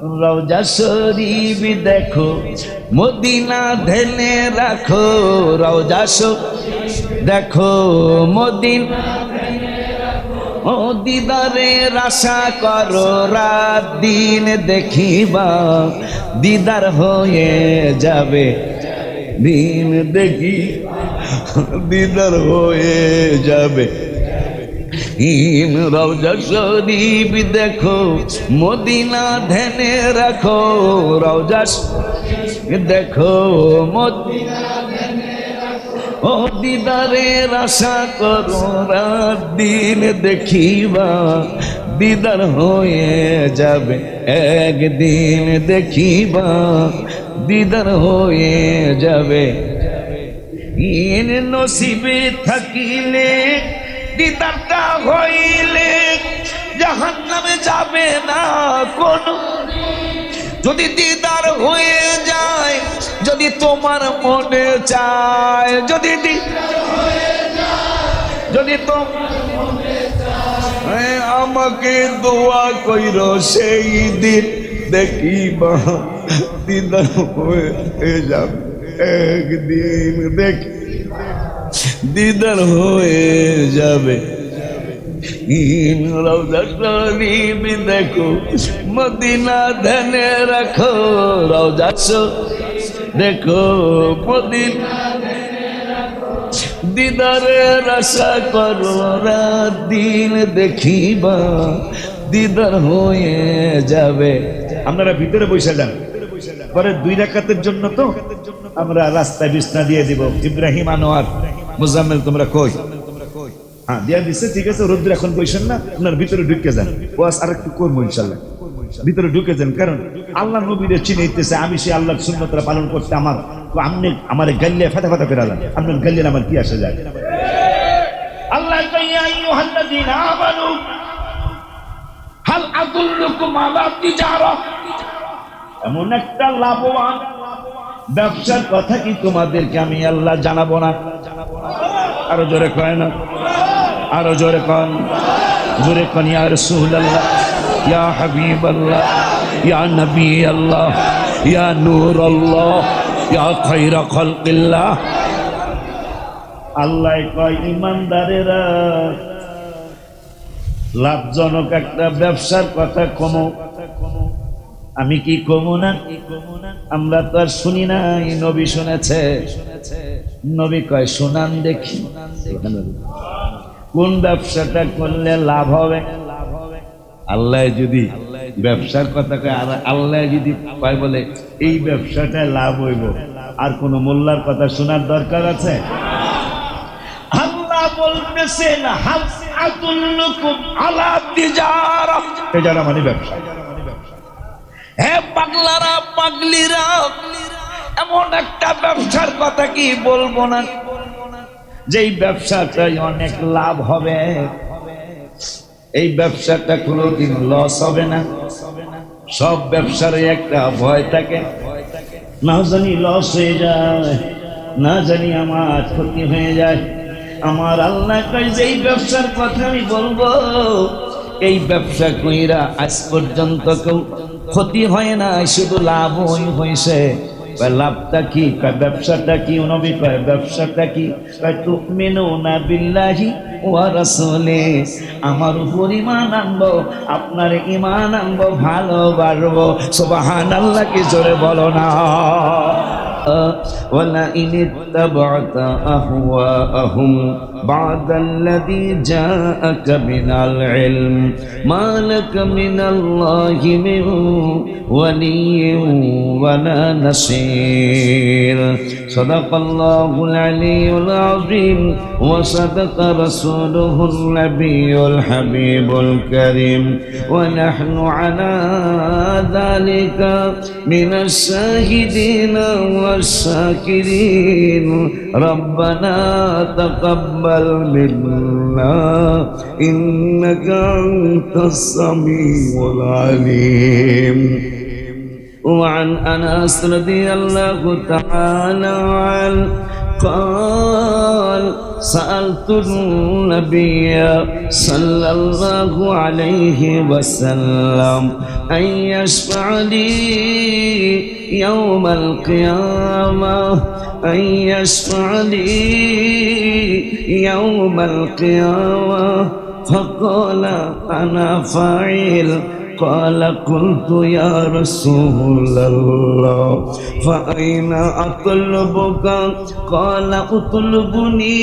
রওজা শরীফ দেখো, মদিনা ধ্যানে রাখো। রওজা শরীফ দেখো, মদিনা ও দিদারের আশা করো, রাত দিন দেখিবা, দিদার হয়ে যাবে দিন দেখি, দিদার হয়ে যাবে। রওজা শরীফ দেখো, মদিনা ধ্যানে রাখো। রওজা শরীফ দেখো, মদিনা ও দিদারের আশা করো, রাত দিন দেখিবা, দিদার হয়ে যাবে একদিন দেখিবা, দিদার হয়ে যাবে। ইন নসিবে থাকিলে দিদারটা হইলে জাহান্নামে যাবে না কোন। যদি দিদার হয়ে যায়, যদি তোমার মনে চায়, যদি আমাকে দোয়া কইর, সেই দিন দেখিবা, দিদার হয়ে যাবে একদিন দেখি, দিদার হয়ে যাবে। রওজা শরীফ দেখো, মদিনা ধ্যানে রাখো। রওজা শরীফ দেখো, মদিনা দিদারের আশা করো, রাত দিন দেখিবা, দিদার হয়ে যাবে। আপনারা ভিতরে বসে যান, পরে 2 রাকাতের জন্য তো আমরা রাস্তায় বিছনা দিয়ে দিব। ইব্রাহিম, আনোয়ার, মুজাম্মেল তোমরা কই? হ্যাঁ, দিয়া দিচ্ছে, ঠিক আছে। রোদ্র এখন বসেন না, আপনার ভিতরে ঢুকে যান। ওয়াজ আর একটু করবো ইনশাল্লাহ, ভিতরে ঢুকে যান। কারণ আল্লাহ নবীরে চিনাইতেছে, আমি সেই আল্লাহর সুন্নতরা পালন করতে আপনি আমার গাল্লিয়া ফাটা ফাটা ফেরালেন, আপনার গাল্লিয়ার আমার কি আসে যায়? আল্লাহ কইয়া আইয়ুহাল্লাযীনা আমানু হাল আদুল্লুকুম আলা তিজারা, এমন একটা লাভবান ব্যবসার কথা কি তোমাদেরকে আমি আল্লাহ জানাবো না? আরো জোরে কয় না, আরো জোরে কন, জোরে কন। ইয়া রাসূলুল্লাহ, ইয়া হাবিবাল্লাহ, ইয়া নবী আল্লাহ, ইয়া নূর আল্লাহ, ইয়া খায়রা খালকিল্লাহ। আল্লাহ কয়, ইমানদারেরা লাভজনক একটা ব্যবসার কথা কমো। আমি কি কমো না? আমরা তো আর শুনি নাই, নবী শুনেছে। নবী কয়, শোনান দেখি কোন ব্যবসাটা করলে লাভ হবে। আল্লাহ যদি ব্যবসার কথা কয়, আর আল্লাহ যদি কয় বলে এই ব্যবসাটায় লাভ হইব, আর কোন মোল্লার কথা শোনার দরকার আছে? আল্লাহ বলতেছেন, হাসআতুল্লুকুম আলা তিজারা, তিজারা মানে ব্যবসা। হে পাগলারা, পাগলিরা, এমন একটা ব্যবসার কথা কি বলবো না, যেই ব্যবসাটাই অনেক লাভ হবে। এই ব্যবসাটা কোনোদিন লস হবে না। সব ব্যবসার একটা ভয় থাকে, না জানি লস হয়ে যায়, না জানি আমার ক্ষতি হয়ে যায়। আমার আল্লাহ কয়, যেই ব্যবসার কথা আমি বলবো, এই ব্যবসা কইরা আজ পর্যন্ত কেউ ক্ষতি হয় না, শুধু লাভই হয়েছে। লাভটা কি? ব্যবসাটা কি? নবী কয়, ব্যবসাটা কি? তুমিনুনা বিল্লাহি ওয়া রাসূলিহি, আমার উপর ঈমান আনবো, আপনার ঈমান আনবো, ভালোবাসবো। সুবহানাল্লাহ, কি জোরে বলো না। ولئن اتبعت أهواءهم بعد الذي جاءك من العلم ما لك من الله من ولي ولا نصير صدق الله العلي العظيم وصدق رسوله النبي الحبيب الكريم ونحن على ذلك من الشاهدين والشاكرين ربنا تقبل منا إنك أنت السميع العليم. وعن أنس رضي الله تعالى عنه قال سألت النبي صلى الله عليه وسلم أن يشفع لي يوم القيامة أن يشفع لي يوم القيامة فقال أنا فاعل قال قلت يا رسول الله فأين أطلبك قال اطلبني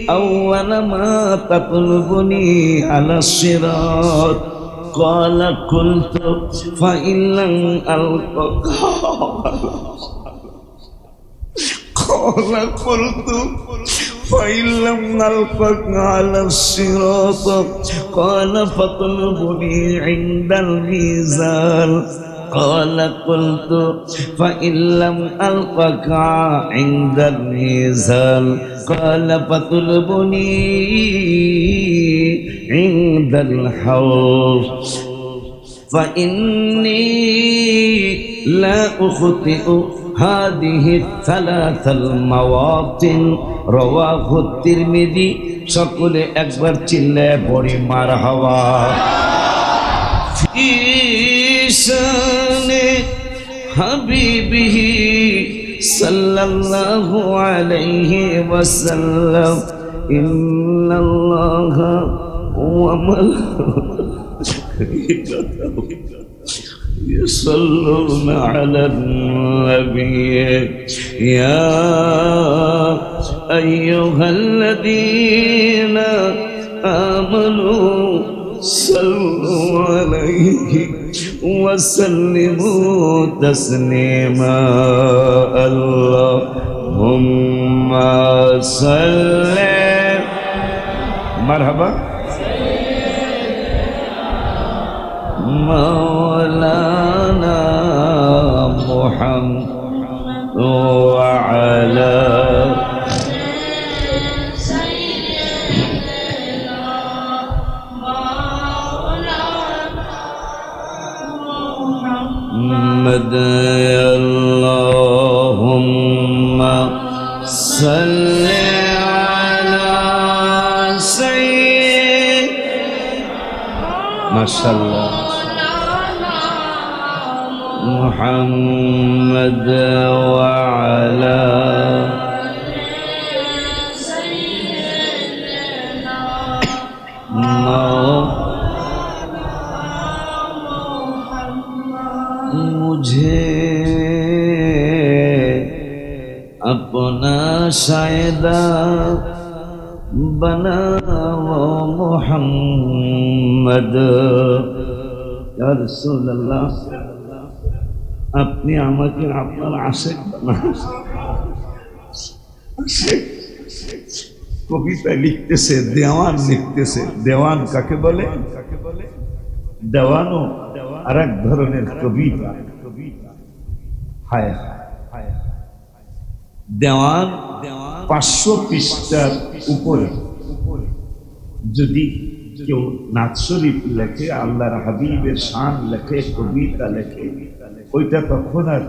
أول ما تطلبني على الصراط قال قلت فإن لم ألقك قال قلت فإن لم نلقك على الصراط قال فاطلبني عند الميزان قال قلت فإن لم ألقك عند الميزان قال فاطلبني عند الحوض فإني لا أخطئ هذه الثلاث المواطن رواه الترمذي সকলে একবার চিল্লায় পড়ি মারহাবা ফি শানে হাবিবিহি সাল্লাল্লাহু আলাইহি ওয়াসাল্লাম ইন্নাল্লাহা ওয়া মালাইকাতাহু يصلون على النبي يا أيها الذين آمنوا صلوا عليه وسلموا تسليما اللهم صل مرحبا مولانا محمد وعلى سيدنا محمد اللهم صل على سيدنا ما شاء الله محمد وعلى سيدنا मुझे अपना शायदा बनाओ मोहम्मद या रसूल अल्लाह আপনি আমাকে আপনার আশেক বানান কবিতা লিখতেছে দেওয়ান লিখতেছে দেওয়ান কাকে বলে দেওয়ানও আরেক ধরনের কবিতা হায় হায় দেওয়ান 500 পৃষ্ঠার উপরে যদি কেউ নাত শরীফ লেখে আল্লাহর হাবিবের শান লেখে কবিতা লেখে ওইটা তখন আর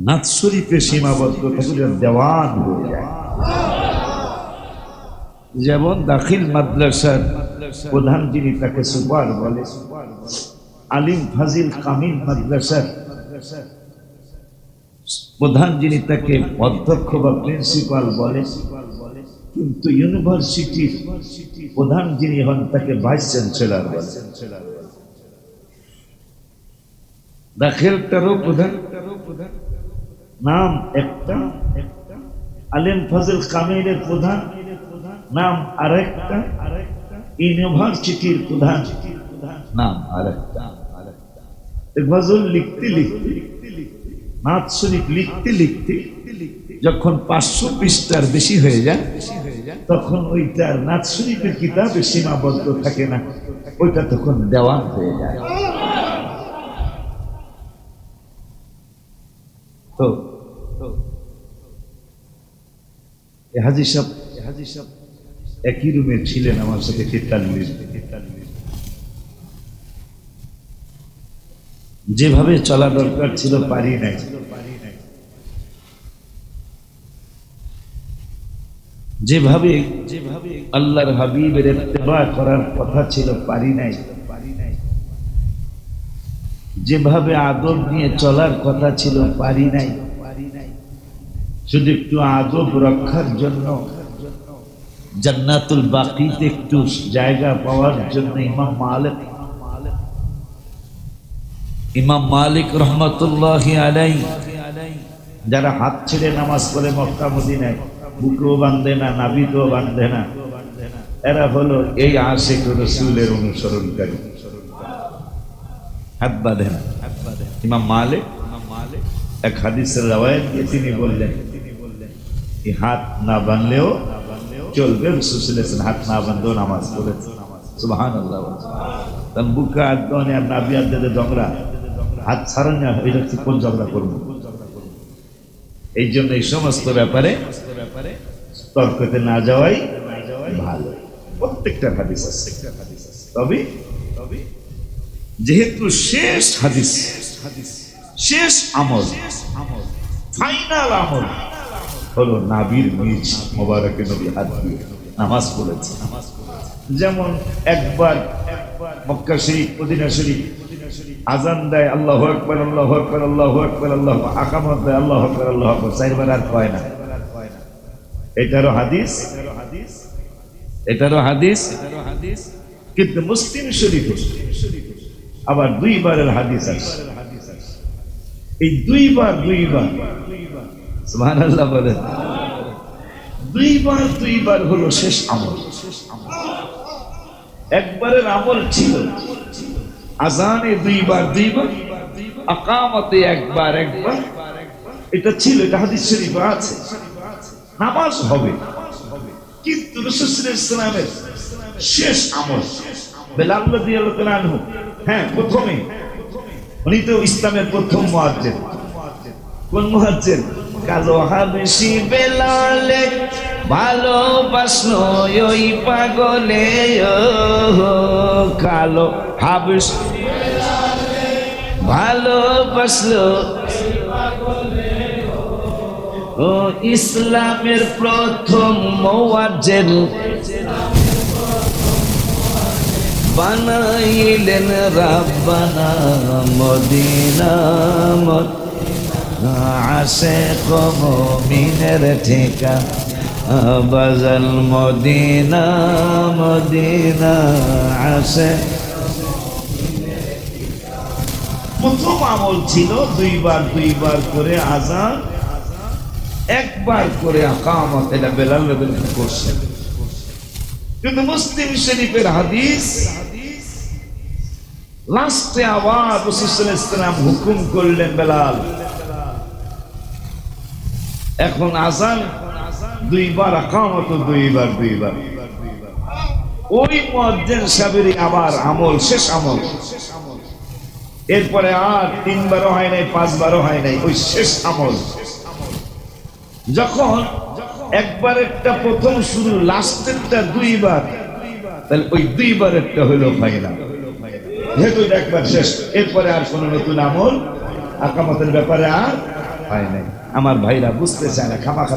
নাত শরীফে সীমাবদ্ধ তখন দেওয়ান হয়ে যায় যেমন দাখিল মাদ্রাসার প্রধান যিনি তাকে সুপার বলে আলিম ফাজিল কামিল মাদ্রাসার প্রধান যিনি তাকে অধ্যক্ষ বা প্রিন্সিপাল বলে কিন্তু ইউনিভার্সিটির প্রধান যিনি হন তাকে ভাইস চ্যান্সেলর বলে দাখিলটারও প্রধান নাম একটা আলিম ফাজিল কামিলের প্রধান নাম আরেকটা ইউনিভার্সিটির প্রধান নাম আরেকটা গজল লিখতে লিখতে নাত শরীফ লিখতে লিখতে যখন 500 পৃষ্ঠার বেশি হয়ে যায় তখন ওইটা নাত শরীফের কিতাবে সীমাবদ্ধ থাকে না ওইটা তখন দেওয়ান হয়ে যায় তো হাজী সাহেব একই রুমে ছিলেন আমার সাথে 43 যেভাবে চলা দরকার ছিল পারি নাই যেভাবে আল্লাহর হাবিবের ইত্তেবা করার কথা ছিল পারি নাই, যেভাবে আদব নিয়ে চলার কথা ছিল পারি নাই, শুধু একটু আদব রক্ষার জন্য জান্নাতুল বাকিতে একটু জায়গা পাওয়ার জন্য ইমাম মালিক রহমতুল্লাহি আলাইহি যারা হাত ছেড়ে নামাজ পড়ে মক্কা মদিনায়, বুকেও বাঁধে না, নাভিতেও বাঁধে না, এরা হলো এই আশিক রাসূলের অনুসরণকারী। হাত বাঁধে না। ইমাম মালিক এক হাদিসের রাওয়ায়াত দিয়ে তিনি বললেন এই হাত না বাঁধলেও চলবে, রাসূল সাল্লাল্লাহু আলাইহি ওয়াসাল্লাম হাত না বাঁধলেও নামাজ পড়েছে। সুবহানাল্লাহ। তখন বুকে হাত দেওয়া আর নাভি হাত দিতে ঝগড়া, হাত ছাড়েন না, এটা কোন ঝগড়া করবো? এই জন্য এই সমস্ত ব্যাপারে তর্কতে না যাওয়াই ভালো। প্রত্যেকটা হাদিস আছে, তবে যেহেতু শেষ হাদিস, শেষ আমল, ফাইনাল আমল হলো নাবির নিজ মোবারকে নবী হাত দিয়ে নামাজ পড়েছে। যেমন একবার মক্কা শরীফ, মদিনা শরীফ আজান দেয় আল্লাহু আকবার, আল্লাহু আকবার, আল্লাহু আকবার, আল্লাহু আকামত দেয় আল্লাহু আকবার, আল্লাহু আকবার, চারবার আর কয় না। এটারও হাদিস, এটারও হাদিস, কিন্তু মুসলিম শরীফে আবার দুইবারের হাদিস আছে। এই দুইবার সুবহানাল্লাহ বলেন, দুইবার হলো শেষ আমল। একবারের আমল ছিল আজানে দুইবার, আকামতে একবার, এটা ছিল, এটা হাদিস শরীফে আছে। নামাজ হবে, কিন্তু রাসূল সাল্লাল্লাহু আলাইহি ওয়াসাল্লামের শেষ আমল বেলাল রাদিয়াল্লাহু তাআলা আনহু, হ্যাঁ প্রথমে উনি তো ইসলামের প্রথম মুয়াজ্জিন। কোন মুয়াজ্জিন? কালো হাবশি বেলালে ভালোবাসলো ওই পাগলে, কালো হাবশি ভালোবাসলো ও ইসলামের প্রথম মুয়াজ্জিন, বানাইলেন রাব্বানা মদিনা, আশিক মুমিনের ঠিকানা বাজাল মদিনা, আশিক। প্রথম আমল ছিল দুইবার করে আযান, একবার করে আকামত, এটা বেলাল রাদিয়াল্লাহু করছেন। কিন্তু মুসলিম শরীফের হাদিস লাস্টে আবার রাসূল সাল্লাল্লাহু আলাইহি ওয়াসাল্লাম হুকুম করলেন, বেলাল এখন আযান দুইবার, আকামত দুইবার। ওই মুয়াজ্জিন সাহেবের আবার আমল, শেষ আমল। এরপরে আর 3 বারও হয় নাই, 5 বারও হয় নাই, ওই শেষ আমল। যখন একবার একটা প্রথম শুরু, লাস্টেরটা দুইবার, তাহলে ওই দুইবারেরটা হলো ফাইনাল। যেহেতু একবার শেষ, এরপরে আর কোন নতুন আমল আকামতের ব্যাপারে আর হয় নাই। আমার ভাইরা বুঝতে চায় না, খামাখা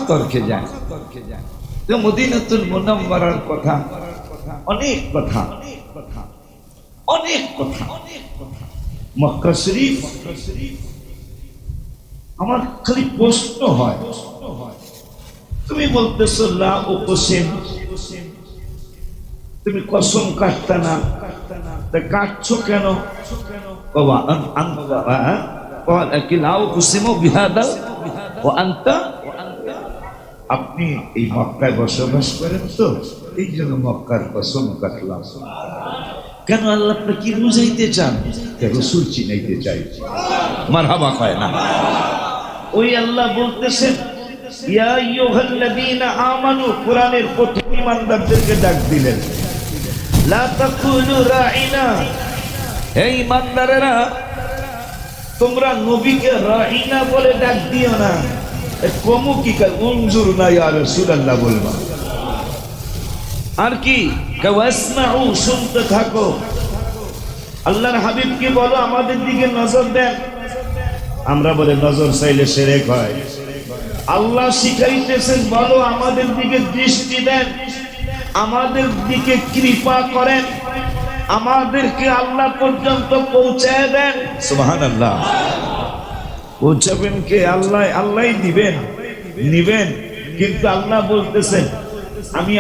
তর্কে যায়। তো মদিনাতুল মুনাওয়ারার কথা, অনেক কথা, মক্কা শরীফ। আমার খালি প্রশ্ন হয়, তুমি বলতেছো লা উকসিম, তুমি কসম কাটতা না, তা কাটছো কেন? বাবা কি লা উকসিমু বিহাদা ওয়া আনতা, আপনি এই মক্কায় বসবাস করেন তো, এই জন্য মক্কার কসম কাটলাম। কেন? আল্লাহ আপনি কি বুঝাইতে চান? রাসূল চিনাইতে চাই। মারহাবা কয় না? ওই আল্লাহ বলতেছেন ইয়া আইয়ুহাল্লাযীনা আমানু, কোরআনের প্রথম ঈমানদারদেরকে ডাক দিলেন, লা তাকুলু রাঈনা, হে ঈমানদারেরা তোমরা নবীকে রাঈনা বলে ডাক দিও না। কমু কি কাল উনজুরনা ইয়া রাসূলুল্লাহ বলবা। আর কি? ওয়াসমাউ, শুনতে থাকো। আল্লাহর হাবিবকে বলো আমাদের দিকে নজর দেন। আমরা বলে নজর চাইলে শিরক হয়। আল্লাহ শিখাইতেছেন, বলো আমাদের দিকে দৃষ্টি দেন, আমাদের দিকে কৃপা করেন, আমাদেরকে আল্লাহ পর্যন্ত পৌঁছায় দেন। সুবহানাল্লাহ। পৌঁছাবেন কে? আল্লাহ। আল্লাহই দিবেন, নিবেন। কিন্তু আল্লাহ বলতেছেন, আমি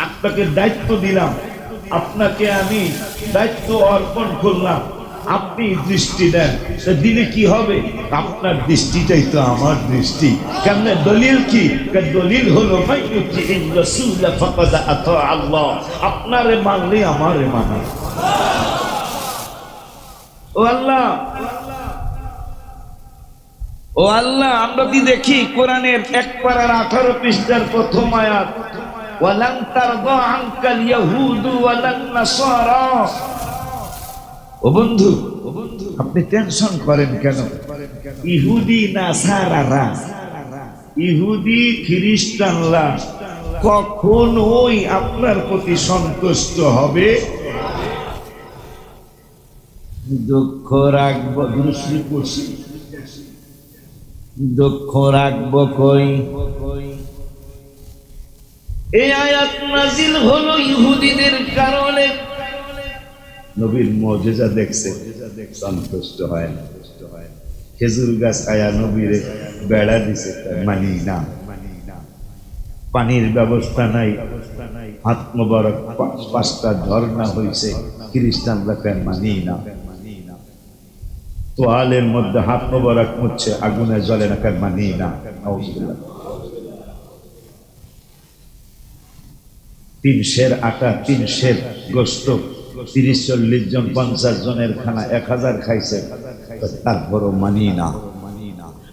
আপনাকে দায়িত্ব দিলাম, আপনাকে আমি দায়িত্ব অর্পণ করলাম, আপনি দৃষ্টি দেন। দিলে কি হবে? আপনার দৃষ্টিটাই তো আমার দৃষ্টি। কেমন দলিল কি? দলিল হলো আল্লাহ, আপনারে মানলে আমারে মানা। ও আল্লাহ, ও আল্লাহ, আমরা কি দেখি কোরআনের 1 পারার 18 পৃষ্ঠার প্রথম আয়াত, ওয়ালান তারদা আনকাল ইয়াহুদু ওয়ালান নাসারা। ও বন্ধু, আপনি টেনশন করেন কেন? ইহুদি নাসারারা, ইহুদি খ্রিস্টানরা কখনোই আপনার প্রতি সন্তুষ্ট হবে। দুঃখ রাখবো, দুঃখ রাখবো কই? এই আয়াত নাজিল হলো ইহুদিদের কারণে। নবীর মুজিজা দেখছে, সন্তুষ্ট হয় না। খেজুর গাছ আয়া নবীরে বেড়া দিছে, মানি না। পানির ব্যবস্থা নাই, হাত মোবারক 5টা ঝর্ণা হয়েছে, খ্রিস্টানরা কেন মানি না। তোয়ালের মধ্যে হাত মোবারক মুছছে, আগুনে জ্বলে না, কেন মানি না। 3 সের আটা, 3 সের গোস্ত, 30-40 জন 50 জনের খানা 1000 খাইছে, তারপরও মানি না।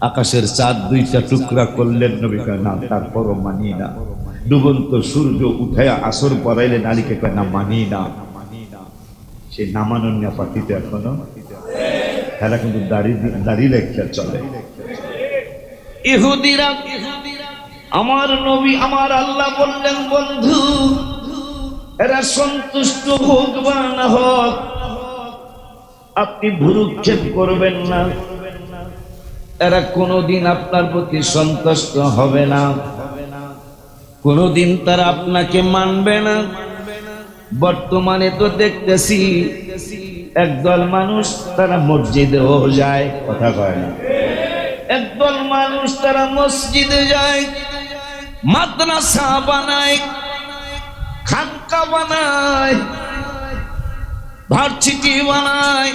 আকাশের চাঁদ 2টা টুকরা করলেন, নবী কয় না, তারপরও মানি না। ডুবন্ত সূর্য উঠায়া আসর পড়াইলে নারীকে কয় না, মানি না। সে নামানন্য পার্টিতে এখনো এরা কিন্তু দাড়ি রেখে চলে। ইহুদিরা, আমার নবী, আমার আল্লাহ বললেন, বন্ধু এরা সন্তুষ্ট হোক বা না হোক, আপনি ভ্রুক্ষেপ করবেন না। এরা কোনোদিন আপনার প্রতি সন্তুষ্ট হবে না, কোনোদিন তারা আপনাকে মানবে না। বর্তমানে তো দেখতেছি একদল মানুষ তারা মসজিদেও যায়, কথা কয় না। একদল মানুষ তারা মসজিদে যায়, মাদ্রাসা বানায়, খানকা বানায়, ভার্সিটি বানায়,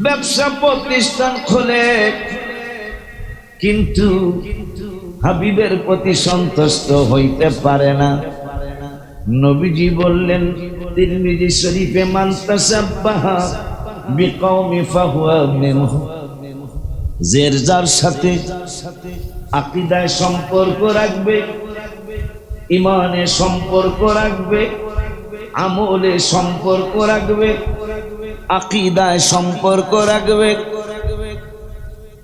ব্যবসা প্রতিষ্ঠান খোলে, কিন্তু হাবিবের প্রতি সন্তুষ্ট হইতে পারে না। নবীজি বললেন তিরমিজি শরীফে, মান তাসাব্বাহা বিকওমি ফাহুয়া মিনহু, যে যার সাথে আকীদায় সম্পর্ক রাখবে, ঈমানে সম্পর্ক রাখবে, আমলে সম্পর্ক রাখবে, আকীদায় সম্পর্ক রাখবে,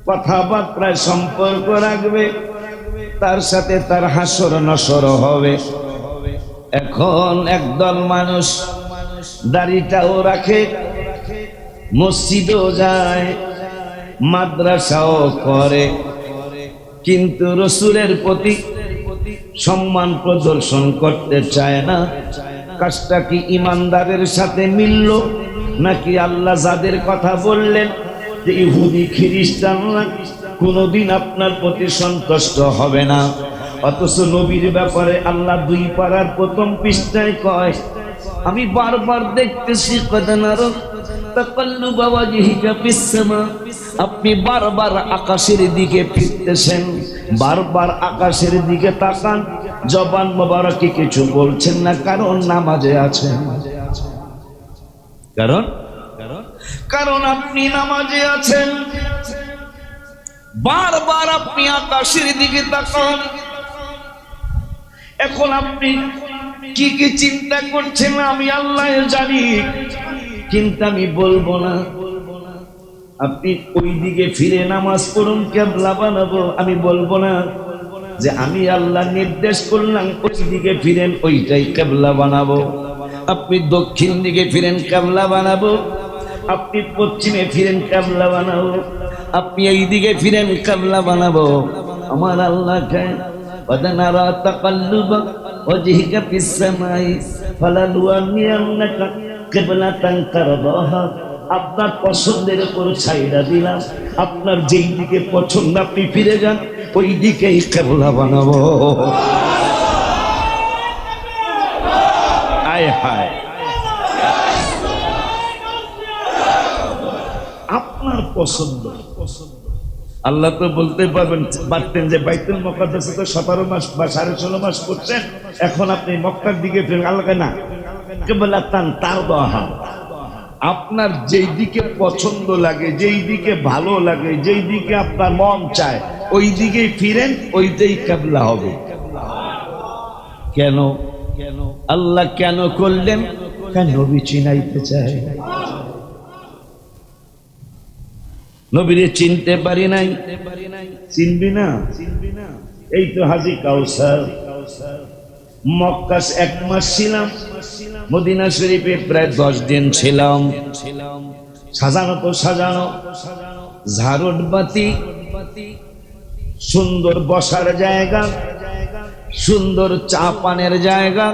কথাবার্তায় সম্পর্ক রাখবে, তার সাথে তার হাসর নসর হবে। এখন একদল মানুষ দাড়িটাও রাখে, মসজিদও যায়, মাদ্রাসাও করে, কিন্তু রসুলের প্রতি সম্মান প্রদর্শন করতে চায় না। কাজটা কি ইমানদারের সাথে মিলল নাকি? আল্লাহ যাদের কথা বললেন যে ইহুদি খ্রিস্টানরা কোনোদিন আপনার প্রতি সন্তুষ্ট হবে না, অথচ নবীর ব্যাপারে আল্লাহ 2 পারার প্রথম পৃষ্ঠায় কয়, আমি বারবার দেখতেছি কদনার তাকাল্লুবা ওয়াজহিকা ফিস সামা, আপনি বারবার আকাশের দিকে ফিরতেছেন, বারবার আকাশের দিকে তাকান, জবান মোবারকে কিছু বলছেন না, কারণ নামাজে আছেন। কারণ আপনি নামাজে আছেন। বারবার আপনি আকাশের দিকে তাকান। এখন আপনি কি কি চিন্তা করছেন আমি আল্লাহ জানি, কিন্তু আমি বলবো না। আপনি ওই দিকে ফিরে নামাজ পড়ুন, কিবলা বানাবো, আমি বলবো না যে আমি আল্লাহ নির্দেশ করলাম ওই দিকে ফিরেন, ওইটাই কিবলা বানাবো। আপনি দক্ষিণ দিকে ফিরেন, কিবলা বানাবো। আপনি পশ্চিমে ফিরেন কিবলা বানাবো, আপনি এইদিকে ফিরেন কিবলা বানাবো। আমার আল্লাহ কয় ওয়াদানারা তাকাল্লুবা ওয়াজহিকা ফিস সামাই ফালানুওয়ান্নিয়ান্নাকা কিবলাতান তারদাহা। আপনার পছন্দের উপর ছাইড়া দিলাম, আপনার যেই দিকে পছন্দ আপনি ফিরে যান, ওই দিকেই কিবলা বানাবো। আয় হায়, আপনার পছন্দ। আল্লাহ তো বলতে পারতেন যে বাইতুল মুকাদ্দাসে তো 17 মাস বা 16.5 মাস করছেন, এখন আপনি মক্কার দিকে ফিরে। আল্লাহ না, কিবলাতান তারদাহা, আপনার যেই দিকে পছন্দ লাগে, যেই দিকে ভালো লাগে, যেই দিকে আপনার মন চায়, ওই দিকেই ফিরেন, ওইটাই কিবলা হবে। কেন? আল্লাহ কেন করলেন? কেন? নবী চিনাইতে চায়। নবীরে চিনতে পারি নাই, চিনবি না? এই তো হাজী কাউসার। মক্কা 1 মাস ছিলাম, মদিনা শরীফে প্রায় 10 দিন ছিলাম। সাজানো তো সাজানো, ঝাড়ট বাতি, সুন্দর বসার জায়গা, সুন্দর চা পানের জায়গা,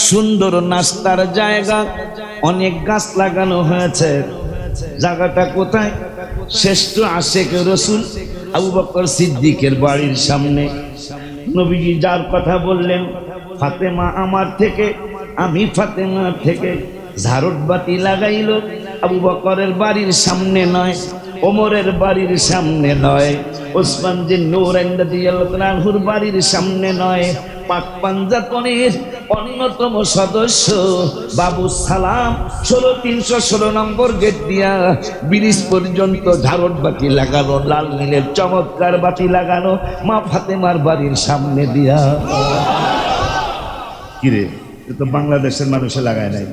সুন্দর নাস্তার জায়গা, অনেক গাছ লাগানো হয়েছে। জায়গাটা কোথায়? শ্রেষ্ঠ আশেক রাসূল আবু বকর সিদ্দিকের বাড়ির সামনে। নবীজি যার কথা বললেন, ফাতেমা আমার থেকে, আমি ফাতেমার থেকে। ঝাড়ট বাতি লাগাইল আবু বকরের বাড়ির সামনে নয়, ওমরের বাড়ির সামনে নয়, ওসমান যে নূরাইন রাদিয়াল্লাহু তাআলা আনহুর বাড়ির সামনে নয়, পাক পাঞ্জাতনের অন্যতম সদস্য বাবু সালাম 316 নম্বর গেট দিয়া ব্রিজ পর্যন্ত ঝাড়ট বাতি লাগানো, লাল নীলের চমৎকার বাতি লাগানো মা ফাতেমার বাড়ির সামনে দিয়া। কিরে, এ তো বাংলাদেশের মানুষে লাগায় নাই,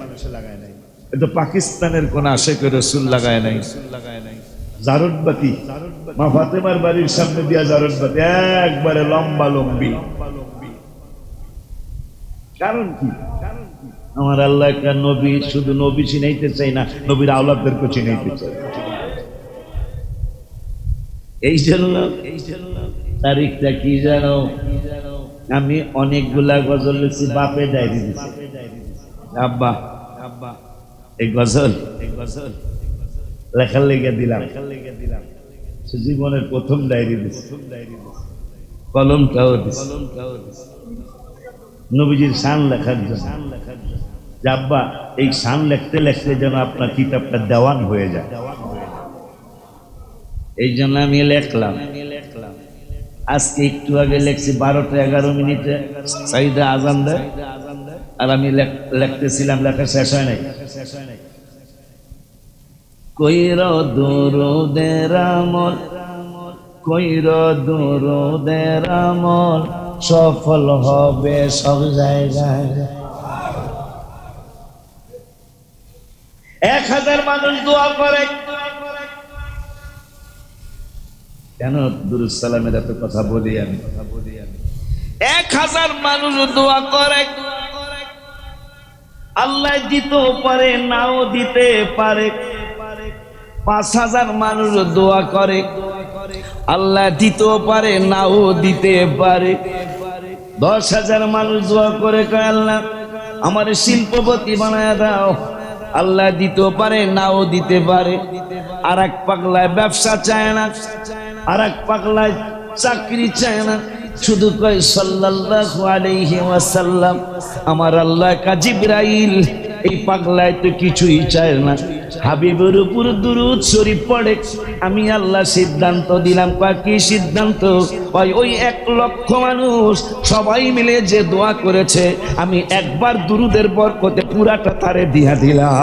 এ তো পাকিস্তানের কোন আশেক রাসূল লাগায় নাই। ঝাড়ট বাতি মা ফাতেমার বাড়ির সামনে দিয়া, ঝাড়ট বাতি একবারে লম্বা লম্বি। কারণ কি? আমার আল্লাহ একটা নবী, শুধু নবী চিনাইতে চাই না, নবীর আওলাদদেরকে চিনাইতে চাই। এই জন্য তারিখটা কি জানো? আমি অনেকগুলা গজল লিখছি, বাপে ডায়েরি দিছি। আব্বা এই গজল লেখার লেগে দিলাম, জীবনের প্রথম ডায়েরি দিছি, কলমটাও দিছি নবীজির শান লেখার জন্য। আব্বা এই শান লিখতে লিখতে যেন আপনার কিতাবটা দেওয়ান হয়ে যায়, এই জন্য আমি লিখলাম। আজকে একটু আগে লিখছি 12টা 11 মিনিটে সাইদা আজান দেয়, আর আমি লিখতেছিলাম, লেখা শেষ হয় নাই। কইর দুরুদের আমল, কইর দুরুদের আমল, সফল হবে সব জায়গায়। 1000 মানুষ দোয়া করে। কেন দুরূদ সালামের এত কথা বলি আমি? 1000 মানুষ দোয়া করে, আল্লাহ দিতেও পারে, নাও দিতে পারে। 5000 মানুষ দোয়া করে, আল্লাহ দিতেও পারে, নাও দিতে পারে। 10,000 মানুষ দোয়া করে, কয় আল্লাহ আমার শিল্পপতি বানায় দাও, আল্লাহ দিতেও পারে, নাও দিতে পারে। আর এক পাগলায় ব্যবসা চায় না, আর এক পাগলায় চাকরি চায় না, শুধু কয় সাল্লাল্লাহু আলাইহি ওয়াসাল্লাম। আমার আল্লাহ কা জিবরাইল, এই পাগলায় তো কিছুই চায় না, হাবিবের উপর দুরূদ শরীফ পড়ে। আমি আল্লাহ সিদ্ধান্ত দিলাম। কয় কি সিদ্ধান্ত? কয় ওই 1 লক্ষ মানুষ সবাই মিলে যে দোয়া করেছে, আমি একবার দুরূদের বরকতে পুরাটা তারে দিয়া দিলাম।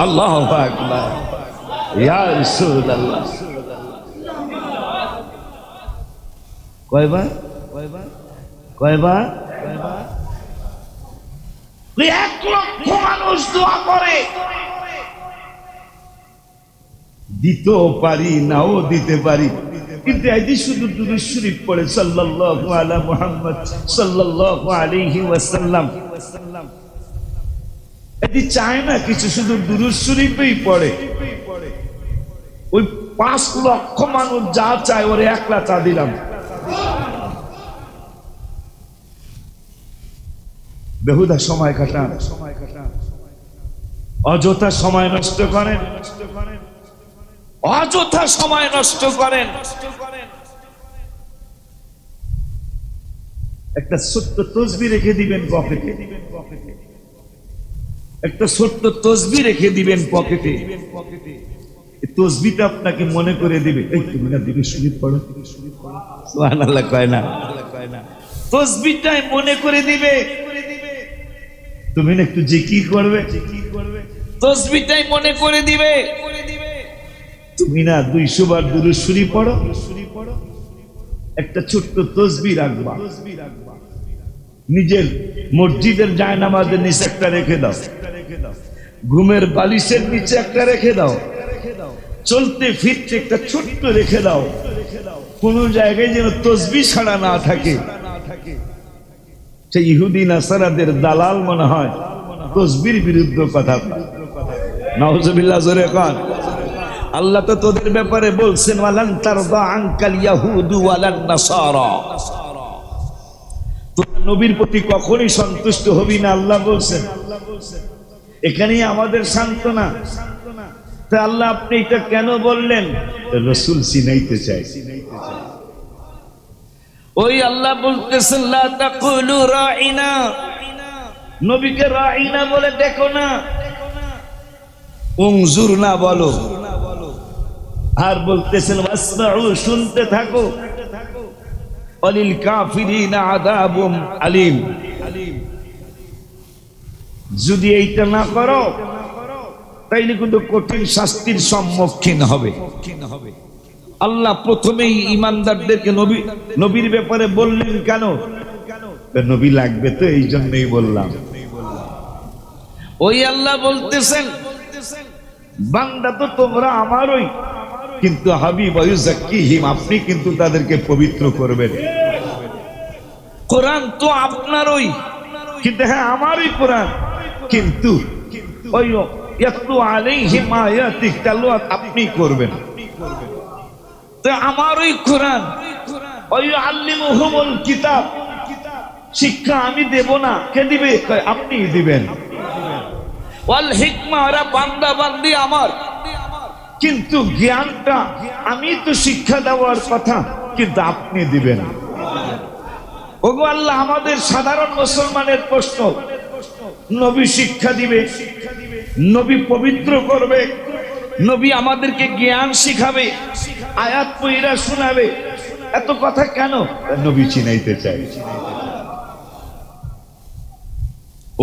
আল্লাহু আকবার, ইয়া রাসূলুল্লাহ। কয়বার? 1 লক্ষ মানুষ দোয়া করে, দিতেও পারি, নাও দিতে পারি, কিন্তু এই শুধু দুরূদ শরীফ পড়ে সাল্লাল্লাহু আলা মুহাম্মদ সাল্লাল্লাহু আলাইহি ওয়াসাল্লাম। এমনি চায় না কিছু, শুধু দুরূদ শরীফেই পড়ে। ওই 5 লক্ষ মানুষ যা চায় ওরে একলা চা দিলাম। বেহুদা সময় কাটান, অযথা সময় নষ্ট করেন, অযথা সময় নষ্ট করেন। একটা ছোট্ট তসবিহ রেখে দিবেন পকেটে, একটা ছোট্ট তসবিহ রেখে দিবেন পকেটে। তসবিহটা আপনাকে মনে করে দিবে, এই তুমি না দিবে শরীফ পড়ো, সুবহানাল্লাহ কয় না? তসবিহটাই মনে করে দিবে, তুমি না একটু জিকির করবে, তসবিহটাই মনে করে দিবে। তুমি না 200 বার দুরূদ শরীফ পড়ো, একটা ছোট্ট তসবিহ রাখবা, নিজের মসজিদের জায়নামাজের নিচে একটা রেখে দাও, ঘুমের বালিশের নিচে একটা রেখে দাও, চলতে ফিরতে একটা ছোট্ট রেখে দাও। কোন জায়গায় যেন তসবিহ ছাড়া না থাকে। সেই ইহুদি নাসারাদের দালাল মনে হয় তসবির বিরুদ্ধে কথা। নাউজুবিল্লাহ, জোরে কান। আল্লাহ তো তোদের ব্যাপারে বলছেন, ওয়ালান তারদা আনকাল ইয়াহুদু ওয়ালান নাসারা, তোরা নবীর প্রতি কখনোই সন্তুষ্ট হবি না, আল্লাহ বলছেন। এখানেই আমাদের সান্ত্বনা। তা আল্লাহ আপনি এটা কেন বললেন? রাসূল চিনাইতে চাই। ওই আল্লাহ বলতেছেন, লা তাকুলু রাইনা, নবীকে রাইনা বলে দেখো না, উনজুর না বলো। আর বলতেছেন ওয়াসমাউ, শুনতে থাকো, ওয়ালিল কাফিরিনা আযাবুন আলীম। যদি এইটা না করো তাইলে কিন্তু কঠিন শাস্তির সম্মুখীন হবে। আল্লাহ প্রথমেই ইমানদারদেরকে নবীর ব্যাপারে বললেন কেন? নবী লাগবে তো, এই জন্যই বললাম। ওই আল্লাহ বলতেছেন, বান্দা তো তোমরা আমারই, কিন্তু হাবিব ইউযাক্কিহিম, আপনি কিন্তু তাদেরকে পবিত্র করবেন। কোরআন তো আপনারই, কিন্তু হ্যাঁ আমারই কোরআন, কিন্তু ওই ইয়াতলু আলাইহিম আয়াতিক, তেলাওয়াত আপনি করবেন। তো আমারই কোরআন, ওই আল্লিমুহুমুল কিতাব, শিক্ষা আমি দেব না, কে দিবে? আপনি দিবেন। ওয়াল হিকমা, ওরা বান্দা বান্দি আমার, কিন্তু জ্ঞানটা আমি তো শিক্ষা দেওয়ার কথা, কিন্তু আপনি দিবেন। ওগো আল্লাহ, আমাদের সাধারণ মুসলমানের প্রশ্ন, নবী শিক্ষা দিবে, নবী পবিত্র করবে, নবী আমাদেরকে জ্ঞান শিখাবে, আয়াত পড়া শোনাবে, এত কথা কেন? নবী চিনাইতে চাই।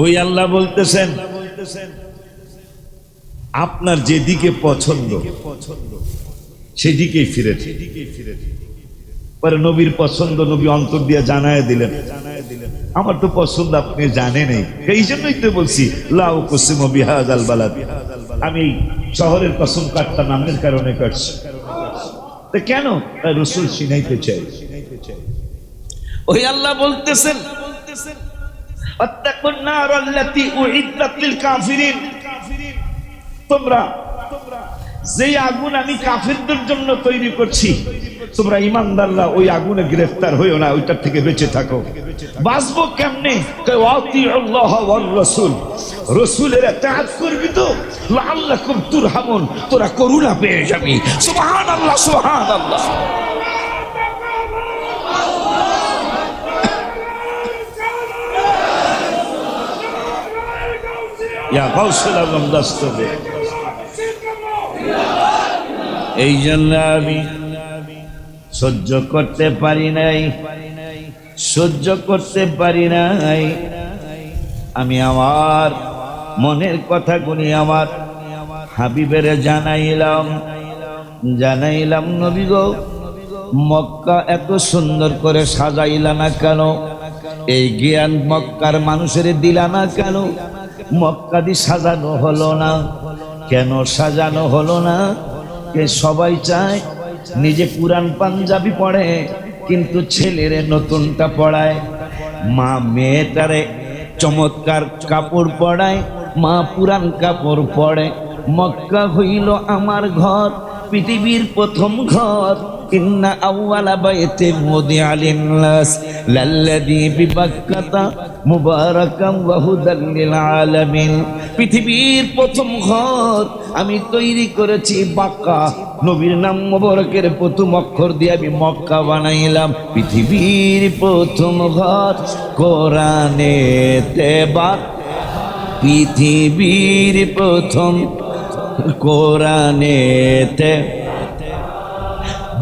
ওই আল্লাহ বলতেছেন, আপনার যেদিকে পছন্দ সেদিকেই ফিরে। পরে নবীর পছন্দ নবী অন্তর দিয়ে জানায় দিলেন, আমার তো পছন্দ আপনি জানেনই, এই জন্যই তো বলছি লা উকসিমু বিহাযাল বালাদ, আমি শহরের কসম কাটতাম, নামের কারণে কাটছি। তো কেন? রাসূল চিনাইতে চাই। ওই আল্লাহ বলতেছেন, আত্তাকুন নার আল্লাতী উইদ্দাত লিল কাফিরিন, তোমরা যেই আগুন আমি কাফিরদের জন্য তৈরি করছি, তোমরা ঈমানদাররা ওই আগুনে গ্রেফতার হইও না, ওইটার থেকে বেঁচে থাকো। বাঁচবো কেমনে? আল্লাহ ওয়ার রাসূল, রাসূলের ইতাআত করবি তো, লাআল্লাকুম তুরহামুন, তোরা করুণা পেয়ে যাবি। সুবহানাল্লাহ, সুবহানাল্লাহ। ইয়া গাউসুল আযম দাস্তবে। এই জন্য আমি সহ্য করতে পারি নাই, সহ্য করতে পারি নাই। আমি আমার মনের কথাগুলি আমার হাবিবের জানাইলাম, নবী গো, মক্কা এত সুন্দর করে সাজাইলা না কেন? এই জ্ঞান মক্কার মানুষের দিলা না কেন? মক্কা দি সাজানো হলো না কেন? সাজানো হলো না, সবাই চায় নিজে পুরান পাঞ্জাবি পড়ে, কিন্তু ছেলেরে নতুনটা পড়ায়, মা মেয়েটারে চমৎকার কাপড় পরায়, মা পুরান কাপড় পরে। মক্কা হইল আমার ঘর, পৃথিবীর প্রথম ঘর। ইন্না আউয়ালা বাইতিন মুদিআ লিন-নাস লাল্লাযী বিবাক্কাতা মুবারাকাম ওয়া হুদাল লিল আলামিন। পৃথিবীর প্রথম ঘর আমি তৈরি করেছি বাক্কা, নবীর নাম মোবারকের প্রথম অক্ষর দিয়ে আমি মক্কা বানাইলাম। পৃথিবীর প্রথম ঘর কোরআনেতে বাক, পৃথিবীর প্রথম কোরআনেতে।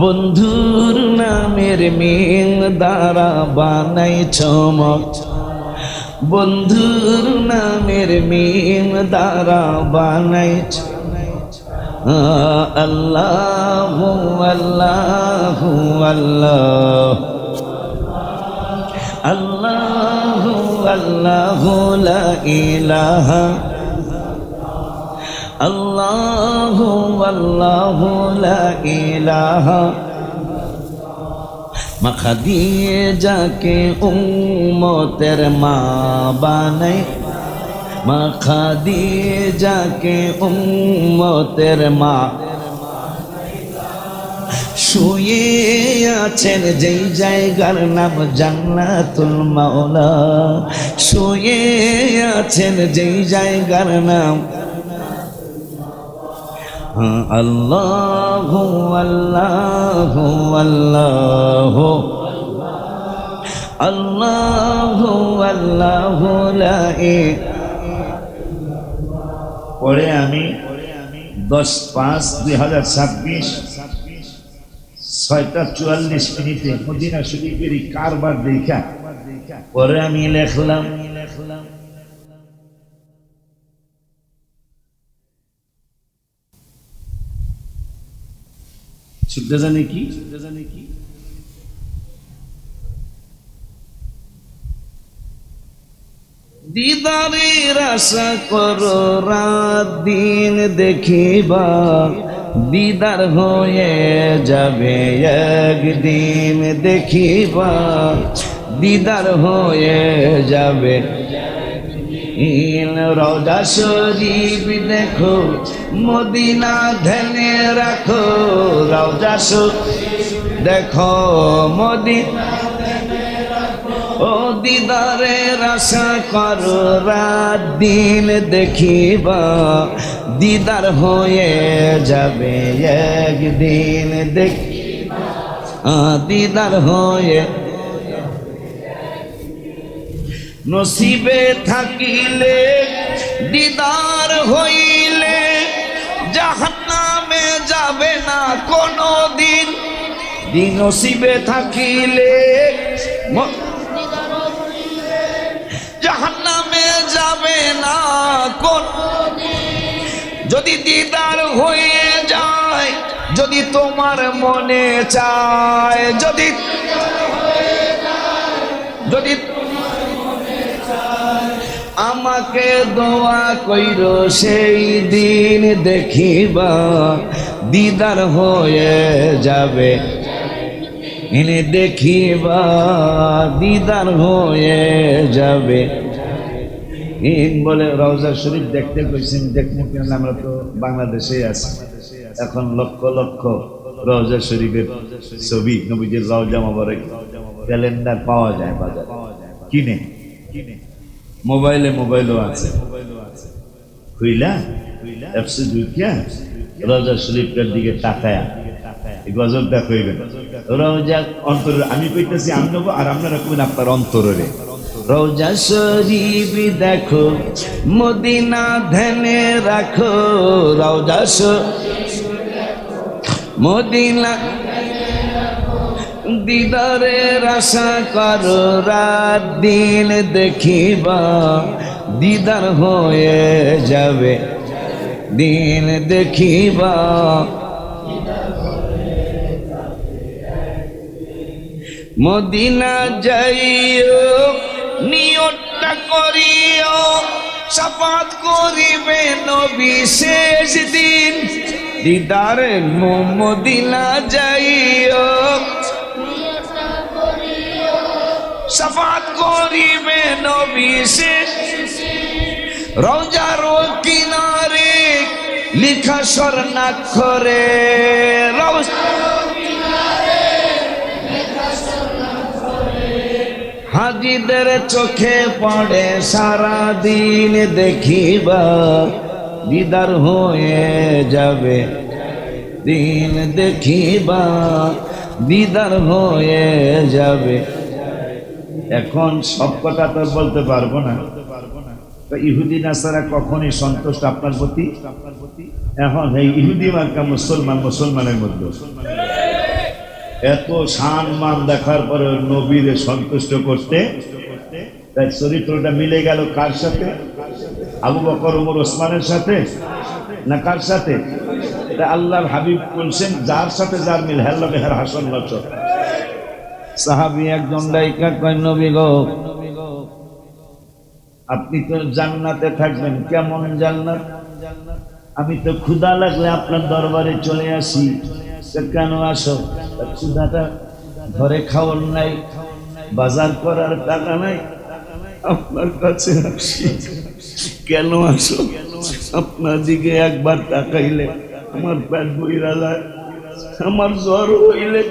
বন্ধুর নামের মিল দ্বারা বানাই চমক, বন্ধুর নামের মিল দ্বারা বানাই আল্লাহু আল্লাহু আল্লাহ, আল্লাহু আল্লাহু লা ইলাহা, আল্লাহু আল্লাহু লা ইলাহা। মা খাদিজাকে উম্মতের মা বানাই, মা খাদিজাকে উম্মতের মা। শুয়ে আছেন যেই জায়গার নাম জান্নাতুল মাওলা, শুয়ে আছেন যেই জায়গার নাম আল্লাহু আল্লাহু আল্লাহু, আল্লাহু আল্লাহু লা ইলাহা। পরে আমি 10/5/2026 6:44 মদিনা শরীফের কারবার দেখা পরে আমি লেখলাম, শুদ্ধ জানে কি দিদারের আশা করো রাত দিন দেখিবা, দিদার হয়ে যাবে একদিন দেখিবা, দিদার হয়ে যাবে। রওজা শরীফ দেখো মদিনা ধ্যানে রাখো, রওজা শরীফ দেখো মদিনা ও দিদারের আশা করো রাত দিন দেখিবা, দিদার হয়ে যাবে একদিন দেখিবা, দিদার হয়ে। নসিবে থাকিলে দিদার হইলে জাহান্নামে যাবে না কোনো দিন, নসিবে থাকিলে জাহান্নামে যাবে না কোনো দিন। যদি দিদার হয়ে যায়, যদি তোমার মনে চায়, যদি যদি আমাকে দোয়া কইরো সেই দিন দেখিবা, দিদার হয়ে যাবে এনে দেখিবা, দিদার হয়ে যাবে। বলে রওজা শরীফ দেখতে কইছেন, দেখতে পেলে আমরা তো বাংলাদেশে আছি, এখন লক্ষ লক্ষ রওজা শরীফের ছবি নবীজির রওজা মোবারক ক্যালেন্ডার পাওয়া যায় বাজারে কিনে, মোবাইলও আছে। খুইলা অ্যাপসে ঢুকিয়া রওজা শরীফের দিকে তাকায়া গজলটা কইবেন, রওজা অন্তরে আমি কইতেছি আমি নেবো আর আপনারা কইবেন আপনার অন্তরে। রওজা শরীফ দেখো মদিনা ধ্যানে রাখো, রওজা মদিনা দিদারের আশা করো রাত দিন দেখিবা, দিদার হয়ে যাবে দিন দেখিবা। মদিনা যাইও নিয়তটা করিও, শাফাত করিবে নবী শেষ দিন। দিদারে মদিনা যাইও শাফাত করিবে নবী শেষ, রওজার কিনারে লিখা স্বর্ণাক্ষরে, হাজিদের চোখে পড়ে সারা দিন দেখিবা, দিদার হয়ে যাবে দিন দেখিবা, দিদার হয়ে যাবে। এখন সব কথা তো বলতে পারবো না, ইহুদি নাসারা কখনই সন্তুষ্ট আপনার প্রতি। এখন এই ইহুদি মার্কা মুসলমানের মধ্যে এত সম্মান দেখার পরে নবীরে সন্তুষ্ট করতে, তাই চরিত্রটা মিলে গেল কার সাথে? আবু বকর ওমর ওসমানের সাথে না কার সাথে? আল্লাহর হাবিব বলছেন যার সাথে যার মিল হেল্লা বেহার হাসন লচক। সাহাবী একজন ডাইকা কয়, নবী গো আপনি তো জান্নাতে থাকবেন, কেমন জান্নাত? আমি তো ক্ষুধা লাগলে আপনার দরবারে চলে আসি। কেন আসো? ক্ষুধাটা ঘরে খাওয়ার নাই, বাজার করার টাকা নাই, আপনার কাছে আসি। কেন আসো? আপনার দিকে একবার তাকাইলে আমার পেট বইরা যায়, আমার জ্বর হইলে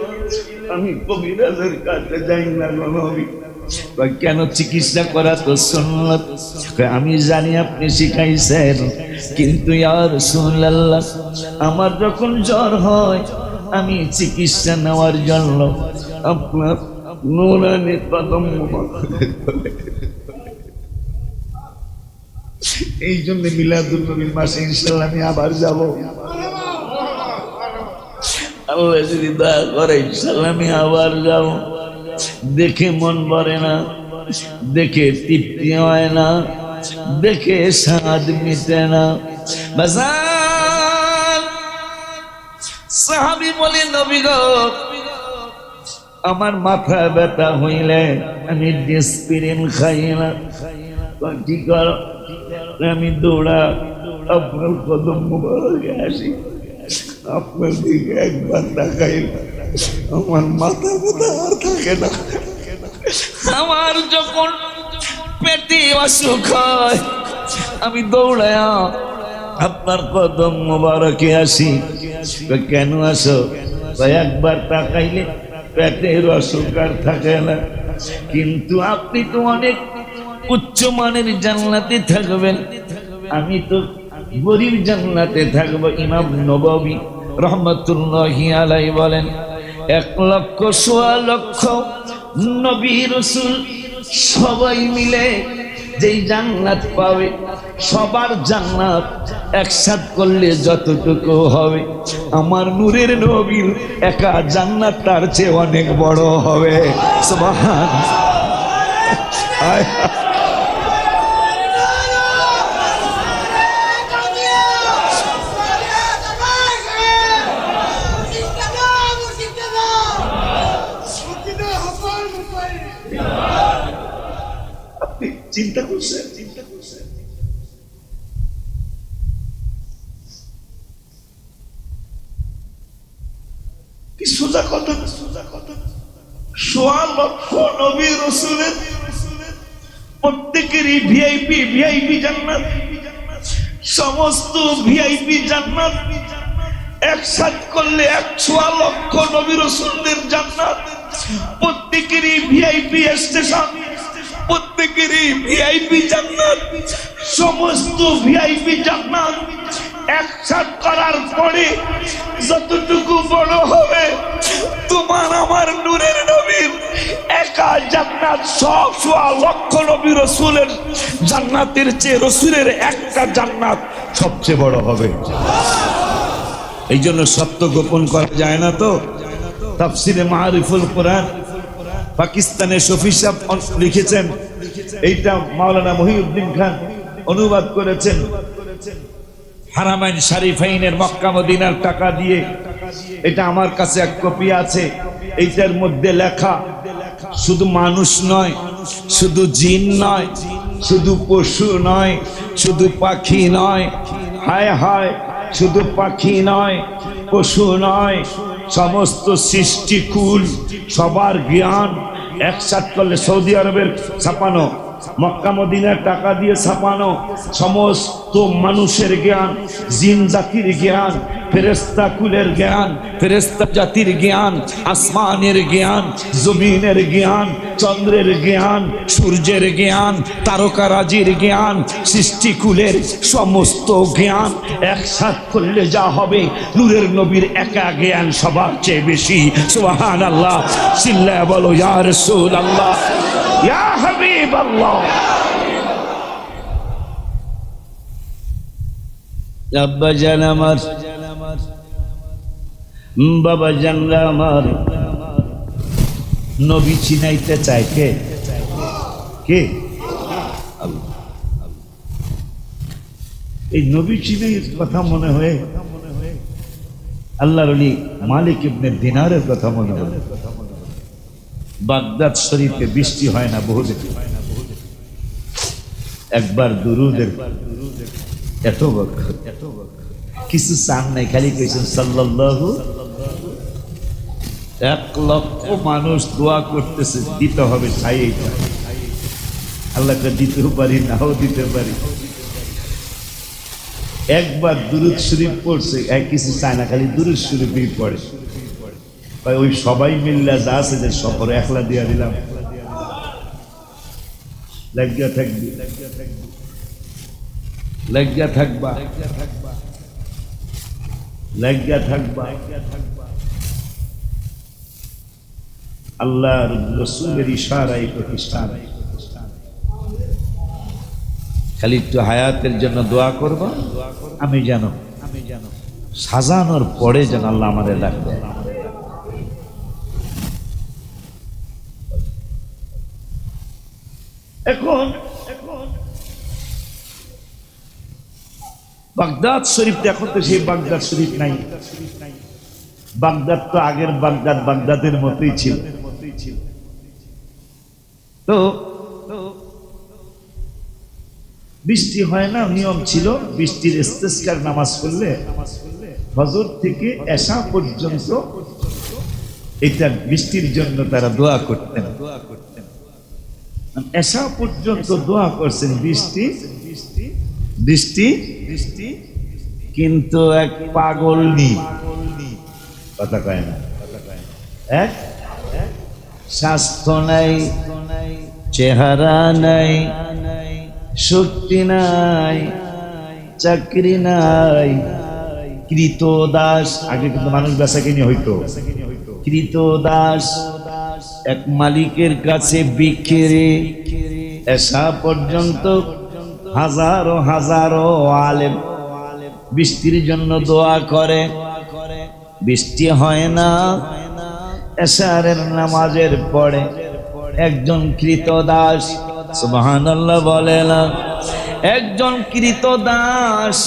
আমি কবিরাজের কাছে যাই না নবী। কেন? চিকিৎসা করা তো সুন্নাত। আমি জানি আপনি শিখাইছেন, কিন্তু ইয়া রাসূলুল্লাহ আমার যখন জ্বর হয় আমি চিকিৎসা নেওয়ার জন্য আপনার নূরানি কদম মুবারক, এই জন্য মিলাদুন নবীর মাসে ইনশাআল্লাহ আমি আবার যাব। আল্লাহ যদি দয়া করে ইনশাআল্লাহ আমি আবার যাব। দেখে মন ভরে না, দেখে তৃপ্তি হয় না, দেখে স্বাদ মিটে না। সাহাবী বলে, নবী গো আমার মাথা ব্যথা হইলে আমি ডিসপিরিন খাই না। কি কর? আমি দৌড়া আপনার কদম মুবারকে আসি, আপনার দিকে একবার তাকাইলে আমার মাথা ব্যথা আর থাকে না। আমার যখন পেটে অসুখ হয় আমি দৌড়ায়া আপনার কদম মুবারকে আসি। কেন আসো? একবার তাকাইলে পেটের অসুখ আর থাকে না। কিন্তু আপনি তো অনেক উচ্চ মানের জান্নাতে থাকবেন, আমি তো গরিব জান্নাতে থাকবো। ইমাম নববী রহমাতুল্লাহি আলাইহি বলেন, 1,00,000 নবী রাসূল সবাই মিলে যেই জান্নাত পাবে, সবার জান্নাত একসাথ করলে যতটুকু হবে আমার নূরের নবীর একা জান্নাত তার চেয়ে অনেক বড় হবে। সুবহানাল্লাহ। চিন্তা করছেন? কি সোজা কথা। 1,00,000 নবী রাসূলের প্রত্যেকেরই ভিআইপি জান্নাত, সমস্ত ভিআইপি জান্নাত একসাথ করলে 1,00,000 নবী রাসূলদের জান্নাত, প্রত্যেকেরই ভিআইপি স্টেশন, প্রত্যেকেরই ভিআইপি জান্নাত, সমস্ত ভিআইপি জান্নাত একসাথ করার পরে যতটুকু বড় হবে তোমার আমার নূরের নবীর একা জান্নাত 1,00,000 নবী রাসূলের জান্নাতের চেয়ে রাসূলের একটা জান্নাত সবচেয়ে বড় হবে। এই জন্য সত্য গোপন করা যায় না। তো তাফসিরে মারিফুল কোরআন পাকিস্তানের শফি সাহেব লিখেছেন, এইটা মাওলানা মহিউদ্দিন খান অনুবাদ করেছেন হারামাইন শরীফাইনের মক্কা মদিনার টাকা দিয়ে। এটা আমার কাছে এক কপি আছে। এইটার মধ্যে লেখা শুধু মানুষ নয়, শুধু জিন নয়, শুধু পশু নয়, শুধু পাখি নয়, হায় হায়, শুধু পাখি নয়, পশু নয়, সমস্ত সৃষ্টিকুল সবার জ্ঞান একসাথ করলে, সৌদি আরবের ছাপানো মক্কা মদিনার টাকা দিয়ে ছাপানো সমস্ত মানুষের জ্ঞান, জিন জাতির জ্ঞান, ফেরেশতা কুলের জ্ঞান, ফেরেশতা জাতির জ্ঞান, আসমানের জ্ঞান, জমিনের জ্ঞান, চন্দ্রের জ্ঞান, সূর্যের জ্ঞান, তারকারাজির জ্ঞান, সৃষ্টিকুলের সমস্ত জ্ঞান একসাথ করলে যা হবে, নূরের নবীর একা জ্ঞান সবার চেয়ে বেশি। সুবহানাল্লাহ, চিল্লায়া বলো ইয়া রাসূলুল্লাহ, ইয়া হাবিবাল্লাহ। আব্বা জান আমার, বাবা জানলা আমার, নবী চিনাইতে চায় কে? কে? এই নবী চিনাইয়ের কথা মনে হয় আল্লাহর ওলি মালিক ইবনে দিনারের কথা মনে হয়। বাগদাদ শরীফে বৃষ্টি হয় না বহুদিন, একবার দুরুদের এত বছর কিছু চান নাই, খালি কইছেন সাল্লাল্লাহু। 1 লক্ষ মানুষ দোয়া করতেছে দিতে হবে চাই, এইটা আল্লাহকে দিতেও পারি নাও দিতে পারি। একবার দুরুদ শরীফ পড়ছে, কিছু চায় না, খালি দুরুদ শরীফই পড়ে। ওই সবাই মিল্লা যা আছে যে সফর একলা দিয়া দিলাম, লাগিয়া থাকবি, লাগিয়া থাকবা, লাগিয়া থাকবা। আল্লাহর রাসূলের ইশারায় প্রতিষ্ঠান। খালি একটু হায়াতের জন্য দোয়া করবা, আমি জানো সাজানোর পরে যেন আল্লাহ আমাদের ডাকবে। এখন বাগদাদ শরীফ, এখন তো সেই বাগদাদ শরীফ নাই। বাগদাদ তো আগের বাগদাদ, বাগদাদের মতোই ছিল। তো বৃষ্টি হয় না, নিয়ম ছিল বৃষ্টির ইস্তেসকার নামাজ পড়লে ফজর থেকে এশা পর্যন্ত এটা বৃষ্টির জন্য তারা দোয়া করতেন। এশা পর্যন্ত দোয়া করছেন বৃষ্টি বৃষ্টি বৃষ্টি, কিন্তু এক পাগলনি কথা কয় না, এক স্বাস্থ্য নাই, চেহারা নাই, শক্তি নাই, চাকরি নাই, কৃতদাস। আগে কিন্তু মানুষ বেচা কিনে হইতো, কৃতদাস এক মালিকের কাছে বিক্রি। এসা পর্যন্ত হাজারো হাজারো আলেম বৃষ্টির জন্য দোয়া করে, বৃষ্টি হয় না। এশারের নামাজের পরে একজন কৃতদাস, সুবহানাল্লাহ বলে না, একজন কৃতদাস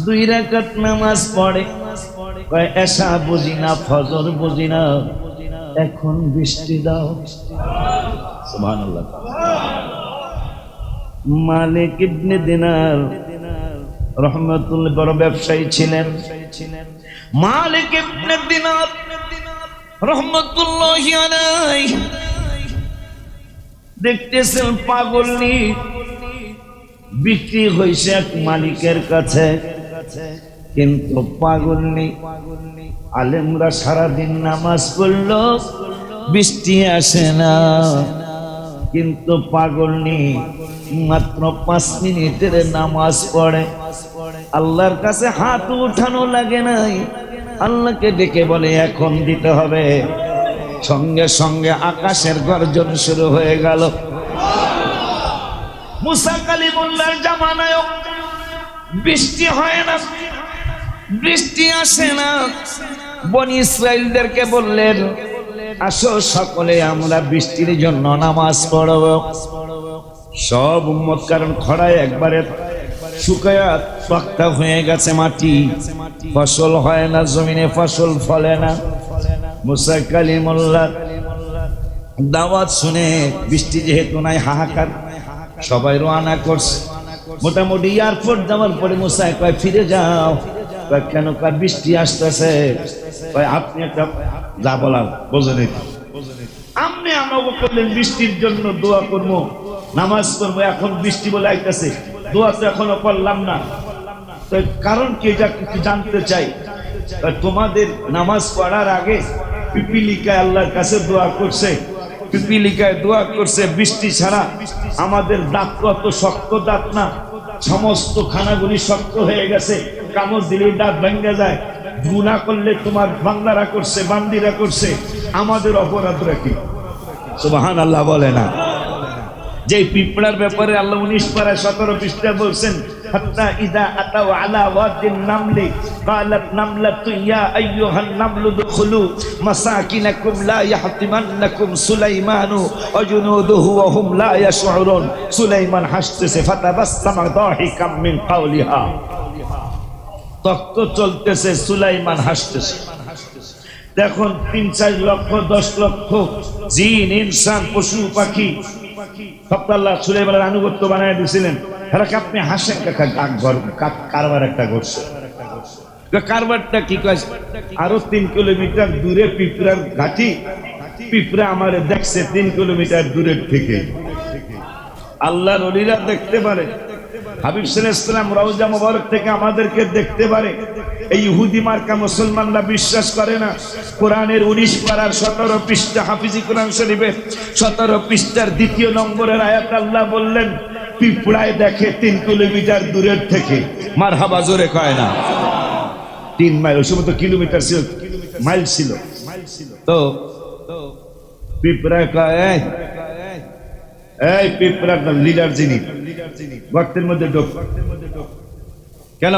2 রাকাত নামাজ পড়ে, কয় এশা বুঝি না, ফজর বুঝি না, এখন বৃষ্টি দাও। সুবহানাল্লাহ। মালিক ইবনে দিনার রহমাতুল্লাহ বড় ব্যবসায়ী ছিলেন। মালিক ইবনে দিনার রহমাতুল্লাহি আলাইহি দেখতেছেন পাগলনি বিক্রি হয়েছে এক মালিকের কাছে, কিন্তু পাগলনি আলেমরা সারাদিন নামাজ পড়ল, বৃষ্টি আসে না। কিন্তু পাগলনি মাত্র 5 মিনিটের নামাজ পড়ে, আল্লাহর কাছে হাত উঠানো লাগে নাই, আল্লাহকে ডেকে বলে এখন দিতে হবে। সঙ্গে সঙ্গে আকাশের গর্জন শুরু হয়ে গেল। মুসা কালিমুল্লাহর জামানায় বৃষ্টি হয় না, বৃষ্টি আসে না। বনি ইসরাইলদেরকে বললেন, আসো সকলে আমরা বৃষ্টির জন্য নামাজ পড়ব। সব উম্মত, কারণ খরায় একবারে শুকায়া তক্তা হয়ে গেছে মাটি, ফসল হয় না, জমিনে ফসল ফলে না। মুসা কালিমুল্লাহ দাওয়াত শুনে বৃষ্টি যেহেতু নাই, হাহাকার, সবাই রওনা করছে। মোটামুটি এয়ারপোর্ট যাওয়ার পরে মুসা কয় ফিরে যাও। কেন? কয় বৃষ্টি আসতেছে। আপনি একটা যা বলার বোঝেন, আপনি আমাকে বললেন বৃষ্টির জন্য দোয়া করবো, নামাজ পড়বো, এখন বৃষ্টি বলে আইতেছে, দোয়া তো এখনো করলাম না। তো কারণ কি এটা একটু জানতে চাই। তোমাদের নামাজ পড়ার আগে পিপিলিকায় আল্লাহর কাছে দোয়া করছে, পিপিলিকায় দোয়া করছে বৃষ্টি ছাড়া। আমাদের দাঁত কত শক্ত দাঁত না, সমস্ত খানাগুলি শক্ত হয়ে গেছে, কামড় দিলে দাঁত ভেঙে যায়। গুনাহ করলে তোমার বান্দারা করছে, বান্দিরা করছে, আমাদের অপরাধরা কি? সুবহানাল্লাহ বলে না? যে পিঁপড়ার ব্যাপারে আল্লাহ 19 পারা 17 পৃষ্ঠা বলছেন, হাত্তা ইদা আতাও আলা ওয়াদিন নামলি ক্বালাত নামলাতু ইয়া আইয়ুহান নামলু দুখুলু মাসাকিনাকুম লা ইয়াহতিমান্নাকুম সুলাইমানু ওয়া জুনুদুহু ওয়া হুম লা ইয়াশউরুন। সুলাইমান হাসতেছে, ফাতাবাসসামা দাহিকাম মিন কাওলিহা। তক্ত চলতেছে, সুলাইমান হাসতেছে। দেখুন 3-4 লক্ষ 10 লক্ষ জিন, ইনসান, পশু পাখি সব আল্লাহ সুলাইমানের আনুগত্য বানায় দিয়েছিলেন। আপনি হাসেন কারবার একটা করছে। কারবারটা কি কাজ? আরো 3 কিলোমিটার দূরে পিঁপড়ার ঘাটি, পিঁপড়া আমারে দেখছে 3 কিলোমিটার দূরের থেকে। আল্লাহর ওলিরা দেখতে পারে, হাবিব সাল্লাল্লাহু আলাইহি ওয়াসাল্লাম রওজা মুবারক থেকে আমাদেরকে দেখতে পারে। এই ইহুদি মার্কা মুসলমানরা বিশ্বাস করে না। কোরআনের 19 পারার 17 পৃষ্ঠা, হাফিজি কোরআন শরীফের 17 পৃষ্ঠার 2 নম্বরের আয়াত আল্লাহ বললেন পিঁপড়ায় দেখে 3 কিলোমিটার দূরের থেকে। মারহাবা জোরে কয় না? 3 মাইল, ওই সময় তো কিলোমিটার ছিল, মাইল ছিল। তো পিঁপড়ায় কয়, এই পিঁপড়ার লিডার যিনি, গর্তের মধ্যে ঢোক। কেন?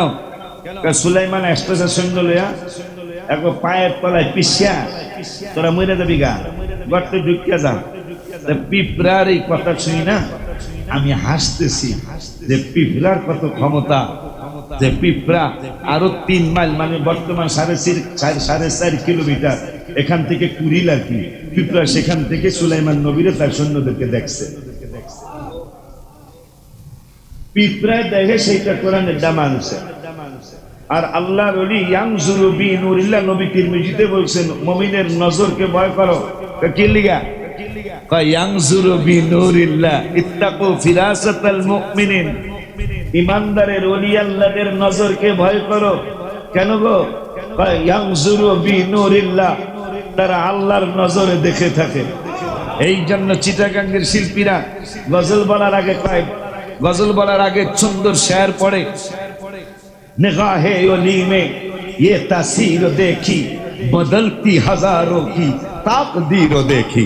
সুলাইমান এক্সপ্রেসের সৈন্য লইয়া একবার পায়ের তলায় পিছিয়া তোরা মরে যাবি গা, গর্তে ঢুকিয়া যা। পিঁপড়ার এই কথা শুনি না আমি হাসতেছি যে পিঁপড়ার কত ক্ষমতা, যে পিঁপড়া আরো 3 মাইল, মানে বর্তমান 4.5 কিলোমিটার এখান থেকে কুড়িল আর কি, পিঁপড়া সেখান থেকে সুলাইমান নবীরে তার সৈন্যদেরকে দেখছে। পিঁপড়ায় দেখে সেইটা কোরআনের দাম আনছে। আর আল্লাহর ওলি ইয়ানজুরু বিনুরিল্লাহ, নবী তিরমিজিতে বলছেন মুমিনের নজরকে ভয় করো। কি লিগা? কয় ইয়ানজুরু বিনুরিল্লাহ ইত্তাকু ফিরাসাতাল মুমিনিন, ইমানদারের ওলি আল্লাহদের নজরকে ভয় করো। কেন গো? কয় ইয়ানজুরু বিনুরিল্লাহ, তারা আল্লাহর নজরে দেখে থাকে। এই জন্য চিটাগাঙ্গের শিল্পীরা গজল বলার আগে কয়, গজল বলার আগে সুন্দর শের পড়ে, निगाहे ओली में ये तासीर देखी बदलती हजारों की ताकदीर देखी।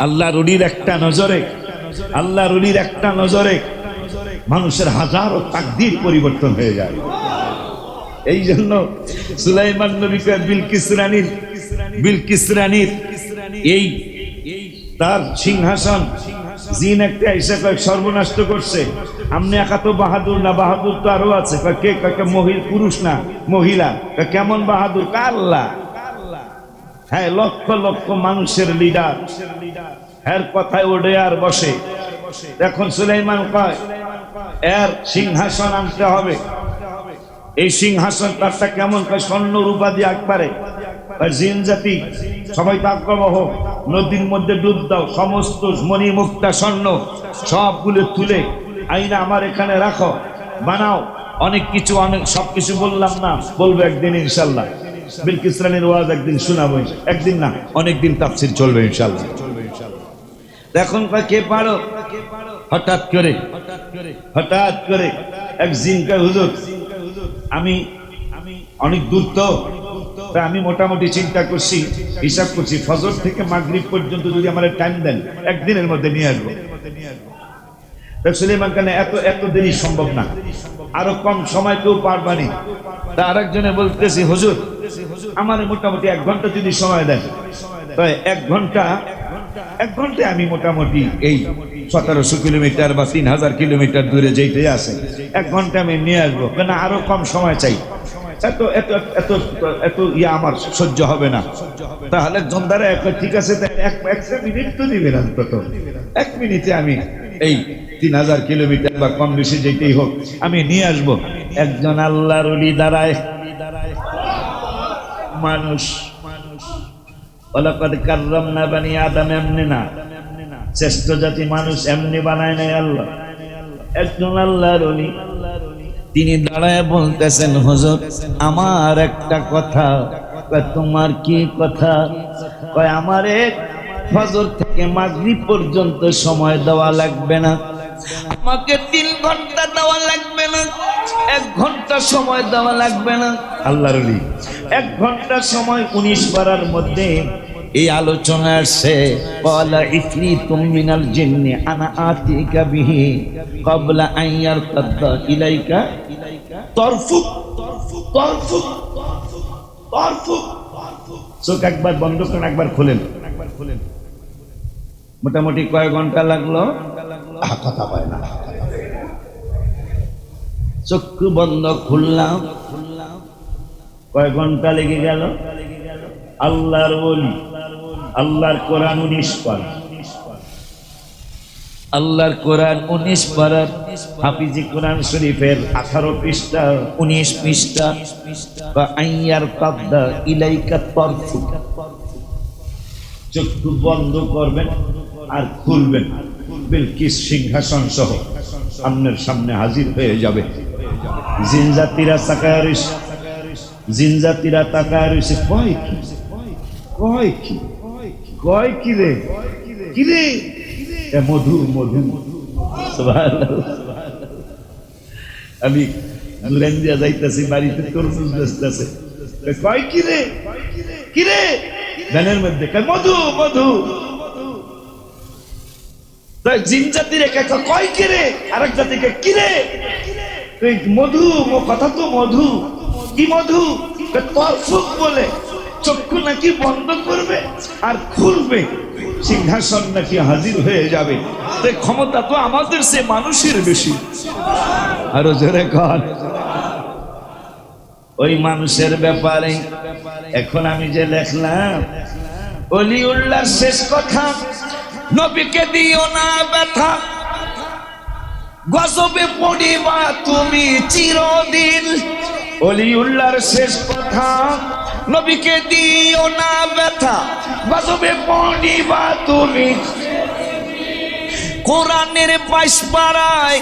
আল্লাহর ওলির একটা নজরে, আল্লাহর ওলির একটা নজরে মানুষের হাজারো তাকদীর পরিবর্তন হয়ে যায়। এই জন্য সুলাইমান নবীকে বিলকিস রানীর এই তার সিংহাসন জিন একটা এসে কয়েক সর্বনাষ্ট করছে। আমনে একা তো বাহাদুর না, বাহাদুর তো আরো আছে। কে পুরুষ না মহিলা? কেমন বাহাদুর? আল্লাহ। হ্যাঁ, লক্ষ লক্ষ মানুষের লিডার, এর কথায় ওঠে আর বসে। এখন সুলাইমান কয় এর সিংহাসন আনতে হবে। এই সিংহাসন তারটা কেমন? কয় স্বর্ণ রূপা দিয়ে একবারে। জিন জাতি সবাই তাকবহ, নদীর মধ্যে ডুব দাও, সমস্ত মণি মুক্তা স্বর্ণ সবগুলো তুলে আইনা আমার এখানে রাখো, বানাও। অনেক কিছু, অনেক সবকিছু বললাম না, বলবো একদিন ইনশাল্লাহ। বিলকিস রানীর ওয়াজ একদিন শোনাবো, একদিন না অনেকদিন তাফসীর চলবে ইনশাল্লাহ। এখন কে পারো? হঠাৎ করে এক জিন কয় হুজুর আমি অনেক দূর তো, আমি মোটামুটি চিন্তা করছি, হিসাব করছি ফজর থেকে মাগরিব পর্যন্ত যদি আমার টাইম দেন একদিনের মধ্যে নিয়ে আসবো। সুলাইমান কেন এত দেরি সম্ভব না, আরো কম সময় কেউ পারবানি। তা আরেকজনে বলতেছি হুজুর আমার মোটামুটি 1 ঘন্টা যদি সময় দেন, তাই 1 ঘন্টায় আমি মোটামুটি এই 1700 কিলোমিটার বা 3000 কিলোমিটার দূরে যেটাই আছে 1 ঘন্টা আমি নিয়ে আসবো। কেন আরো কম সময় চাই, এত এত এত এত ইয়া আমার সহ্য হবে না। তাহলে জনদারা ঠিক আছে, 1 মিনিট তো দিবেন অন্তত। 1 মিনিটে আমি এই 3000 কিলোমিটার বা কম বেশি যেটাই হোক আমি নিয়ে আসবো। একজন আল্লাহর ওলি দাঁড়ায়, মানুষ ওয়ালাকাদ কাররামনা বানি আদম, এমনি না শ্রেষ্ঠ জাতি মানুষ এমনি বানায় নাই আল্লাহ। একজন আল্লাহর ওলি, তিনি দাঁড়ায় বলতেছেন, হুজুর আমার একটা কথা। কয় তোমার কি কথা? কয় আমারে ফজর থেকে মাগরিব পর্যন্ত সময় দেওয়া লাগবে না, আমাকে 3 ঘন্টা দেওয়া লাগবে না, 1 ঘন্টা সময় দেওয়া লাগবে না। আল্লাহর ওলি 1 ঘন্টা সময় 19 পারার মধ্যে এই আলোচনা আসছে, ওয়ালা ইফরিতুম মিনাল জিন্নি আনা আতিকা বিহি ক্বাবলা আন ইয়ারতাদ্দা ইলাইকা তরফুক তরফুক তরফুক। চোখ একবার বন্ধ করেন, একবার খোলেন। মোটামুটি কয় ঘন্টা লাগলো? কথা পায় না। চক্ষু বন্ধ খুললাম, কয় ঘন্টা লেগে গেল? আল্লাহর ওলি, আল্লাহর কোরআন 19 পারা, আল্লাহর কোরআন 19 পারা, হাফিজি কোরআন শরীফের 18 পৃষ্ঠা 19 পৃষ্ঠা। বা আইয়ার তাদ্দা ইলাইকা তরফুক, চক্ষু বন্ধ করবেন আর খুলবেন, বিলকিস সিংহাসন সহ আপনার সামনে হাজির হয়ে যাবে। জিনজাতিরা তাকায় রইছে, জিনজাতিরা তাকায় রইছে, কয় কি কয় কি কয় কি রে, কি রে? মধু মধু। আমি দুরান দিয়া যাইতেছি, বাড়িতে তরমুজ বেচতেছে, কয় কি রে, কি রে? ধানের মধ্যে মধু মধু। জিন জাতিরে কয় কি রে, আরেক জাতিকে কি রে? মধু, কথা তো মধু। কি মধু? তরফুক বলে চক্ষু নাকি বন্ধ করবে আর খুলবে, সিংহাসন নাকি হাজির হয়ে যাবে। ক্ষমতা তো আমাদের সে মানুষের বেশি। আরো জোরে কর। ওই মানুষের ব্যাপারে এখন আমি যে লেখলাম, ওলিউল্লাহর শেষ কথা, নবীকে দিও না ব্যথা, গজবে পড়িবা তুমি চিরদিন। ওলিউল্লাহর শেষ কথা, নবীকে দিও না ব্যথা, গজবে পড়িবা তুমি। কোরআনের 22 পারায়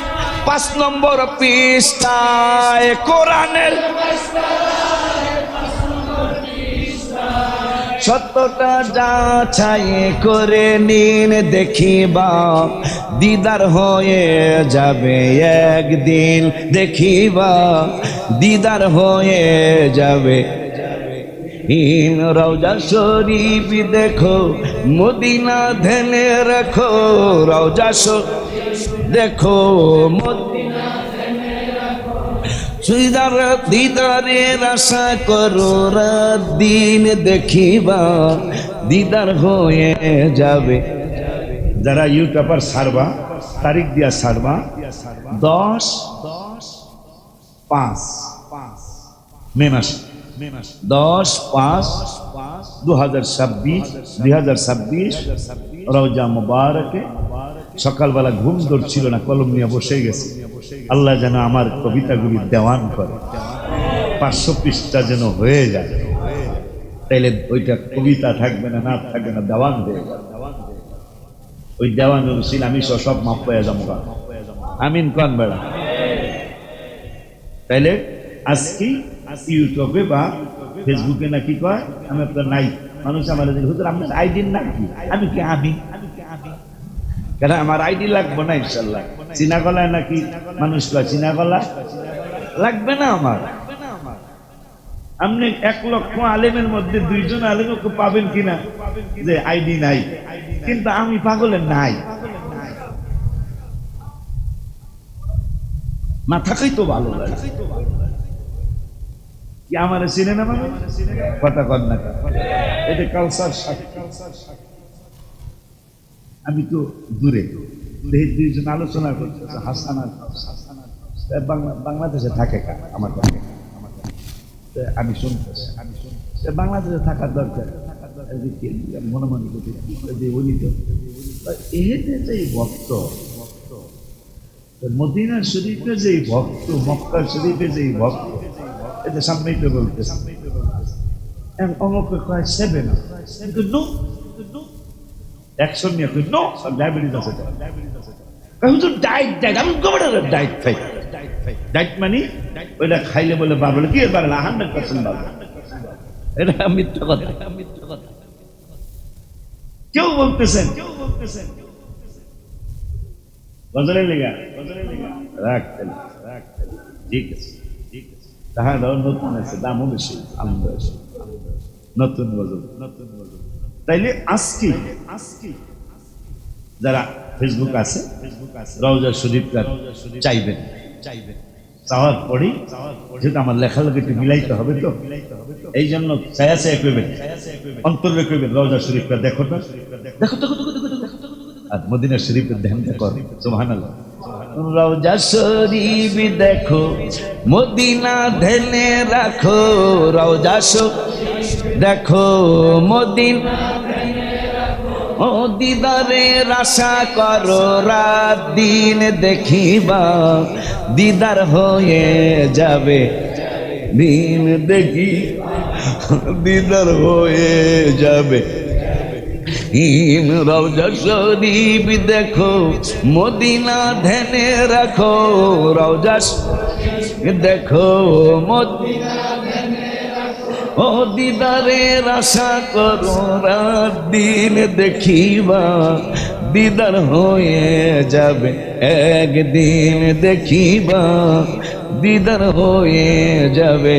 5 নম্বর পৃষ্ঠায়, কোরআনের সত্যটা যাচাই করে নিন, দেখিবা দিদার হয়ে যাবে একদিন, দেখিবা দিদার হয়ে যাবে। রওজা শরীফ দেখো, মদিনা ধ্যানে রাখো, রওজা শরীফ দেখো, মদিনা ধ্যানে রাখো, দিদারের আশা করো, রাত দিন দেখিবা দিদার হয়ে যাবে। যারা ইউটিউবার ছাড়বা, তারিখ দিয়া ছাড়বা, 10/5 মে মাসে, 10/5/2026 রওজা মুবারকে। সকালবেলা ঘুম ধরছিল না, কলম নিয়ে বসে গেছে। আল্লাহ যেন আমার কবিতাগুলি দেওয়ান করে, 500 পৃষ্ঠা যেন হয়ে যায়, তাইলে ওইটা কবিতা থাকবে না, নাচ থাকবে না, দেওয়ান হয়ে যাবে। ওই দেওয়ান অনুশীল আমি সব মাপ পেয়ে যাবো। আমিন কোন বেড়া। তাইলে আজকে ইউটিউবে বা ফেসবুকে নাকি কয় আমি আপনার নাই, মানুষ আমার হুজুর আপনার আইডি নাকি? আমি কি আমি কেন আমার আইডি লাগবে না? ইনশাল্লাহ চিনা গলায় নাকি মানুষ কয় চিনা গলা লাগবে না আমার। আপনি 1 লক্ষ আলেমের মধ্যে 2 জন আলেমকে পাবেন কিনা যে আইডি নাই, কিন্তু আমি পাগলের নাই, না থাকাই তো ভালো লাগে। কি আমার চিনে না মানে কথা কর না, এটা কালচার। আমি তো দূরে, 2 জন আলোচনা করতেছে, হাসান আর বাংলাদেশে থাকে আমার কাছে, আমি শুনতেছি বাংলাদেশে থাকার দরকার। মনে মনে উনি তো এহেতে যে ভক্ত, মদিনা শরীফে যে ভক্ত, মক্কা শরীফে যে ভক্ত, এটা সামনেই তো বলতেছে। অমুক কয় 7, অ্যাকশন নিয়ে তুই নো ডায়াবেটিস আছে আমি তো ডায়েট ডায়েট আমি গোবরের ডায়েট খাই ডায়েট মানে ওইটা খাইলে বলে বাবলে কি পারে না 100% বাবলে এটা মিথ্যা কথা কেউ বলতেছেন গজলের লেগা রাখতেন ঠিক আছে তাহার নতুন আছে দামও বেশি আনন্দ বেশি নতুন গজল তাইলে আজকে যারা ফেসবুক আছে রওজা শরীফটা চাইবেন চাওয়ার পরেই যেহেতু আমার লেখালেখি একটু মিলাইতে হবে তো এই জন্য ছায়া করবেন অন্তরে করবেন রওজা শরীফটা দেখো তো আর মদিনা শরীফের ধ্যানটা কর সুবহানাল্লাহ রওজা শরীফ দেখো মদিনা ধ্যানে রাখো রওজা শরীফ দেখো মদিনা ও দিদারের আশা করো রাত দিন দেখিবা দিদার হয়ে যাবে দিন দেখি দিদার হয়ে যাবে রওজা শরীফ দেখো মদিনা ধ্যানে রাখো রওজা দেখো মদিনা ও দিদারের আশা করো রাত দিন দেখিবা দিদার হয়ে যাবে একদিন দেখিবা দিদার হয়ে যাবে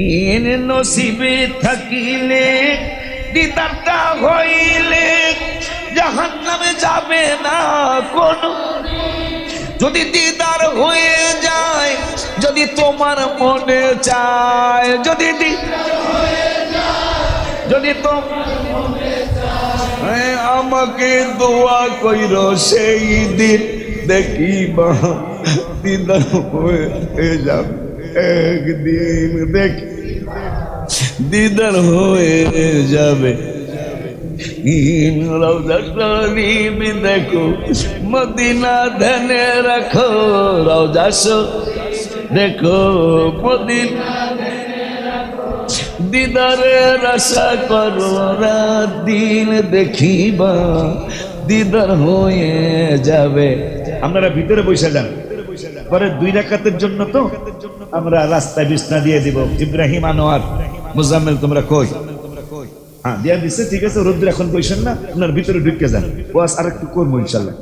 ইন নসিবে থাকিলে দিদারটা হইলে জাহান্নামে যাবে না কোনো যদি দিদার হয়ে যায় যদি তোমার মনে চায় যদি আমাকে দোয়া কইর সেই দিন দেখিবা দিদার হয়ে যাবে একদিন দেখি দিদার হয়ে যাবে রওজা শরীফ দেখো মদিনা ধ্যানে রাখো রওজা দেখো মদিনা দিদারের আশা করো রাত দিন দেখিবা দিদার হয়ে যাবে আপনারা ভিতরে বসে যান পরে 2 রাকাতের জন্য তো আমরা রাস্তায় বিছনা দিয়ে দিব ইব্রাহিম আনোয়ার মুজাম্মেল তোমরা কই হ্যাঁ দিয়া দিচ্ছে ঠিক আছে রোদ্র এখন বসেন না আপনার ভিতরে ঢুকে যান ওয়াজ আর একটু করবো ইনশাল্লাহ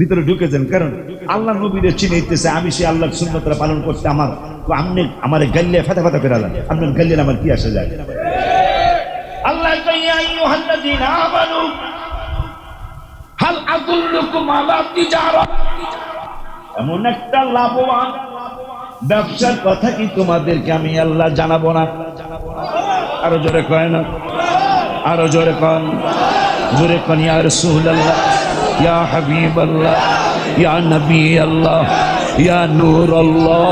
ভিতরে ঢুকে যান কারণ আল্লাহ নবীরে চিনাইতেছে আমি সেই আল্লাহর সুন্নতরা পালন করতে আপনি আমার গাল্লে ফাটা ফাটা ফেরালেন আপনার গাল্লে আমার কি আসে যায় আল্লাহ ইয়া আইয়ুহাল্লাযীনা আমানু হাল আদুল্লুকুম আলা তিজারা এমন একটা লাভবান ব্যবসার কথা কি তোমাদেরকে আমি আল্লাহ জানাবো না আরো জোরে কয় না আরো জোরে কন ইয়া রাসূলুল্লাহ ইয়া হাবিবাল্লাহ ইয়া নবী আল্লাহ ইয়া নূর আল্লাহ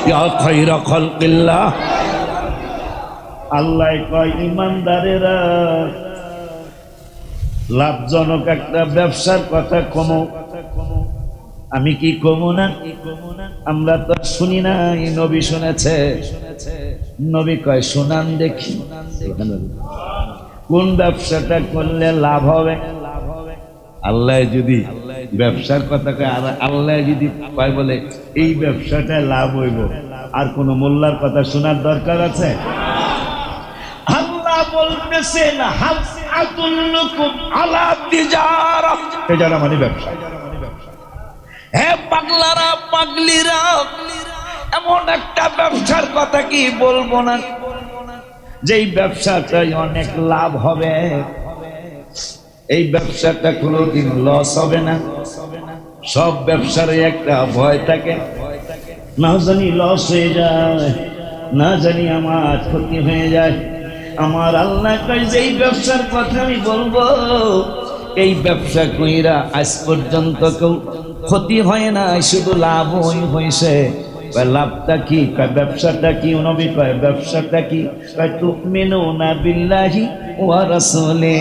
ইয়া খায়রা খালকিল্লাহ আল্লাহ কয় ইমানদারেরা লাভজনক একটা ব্যবসার কথা কমো আমি কি কমো না আমরা তো শুনি না নবী শুনেছে নবী কয় শুনান দেখি কোন ব্যবসাটা করলে লাভ হবে আল্লাহ যদি ব্যবসার কথা কয় আর আল্লাহ যদি কয় বলে এই ব্যবসাটায় লাভ হইব আর কোন মোল্লার কথা শোনার দরকার আছে আল্লাহ বলতেছেন হাল আদুল্লুকুম আলা তিজারা তিজারা মানে ব্যবসা হে পাগলারা পাগলিরা এমন একটা ব্যবসার কথা কি বলবো না যেই ব্যবসাটাই অনেক লাভ হবে এই ব্যবসাটা কোনোদিন লস হবে না সব ব্যবসার একটা ভয় থাকে না জানি লস হয়ে যায় না জানি আমার ক্ষতি হয়ে যায় আমার আল্লাহ কয় যে এই ব্যবসার কথা আমি বলবো এই ব্যবসা কইরা আজ পর্যন্ত কেউ ক্ষতি হয় না শুধু লাভ হয়েছে লাভটা কি ব্যবসাটা কি নবী কয় ব্যবসাটা কি তুমিনুনা বিল্লাহি ওয়া রাসূলি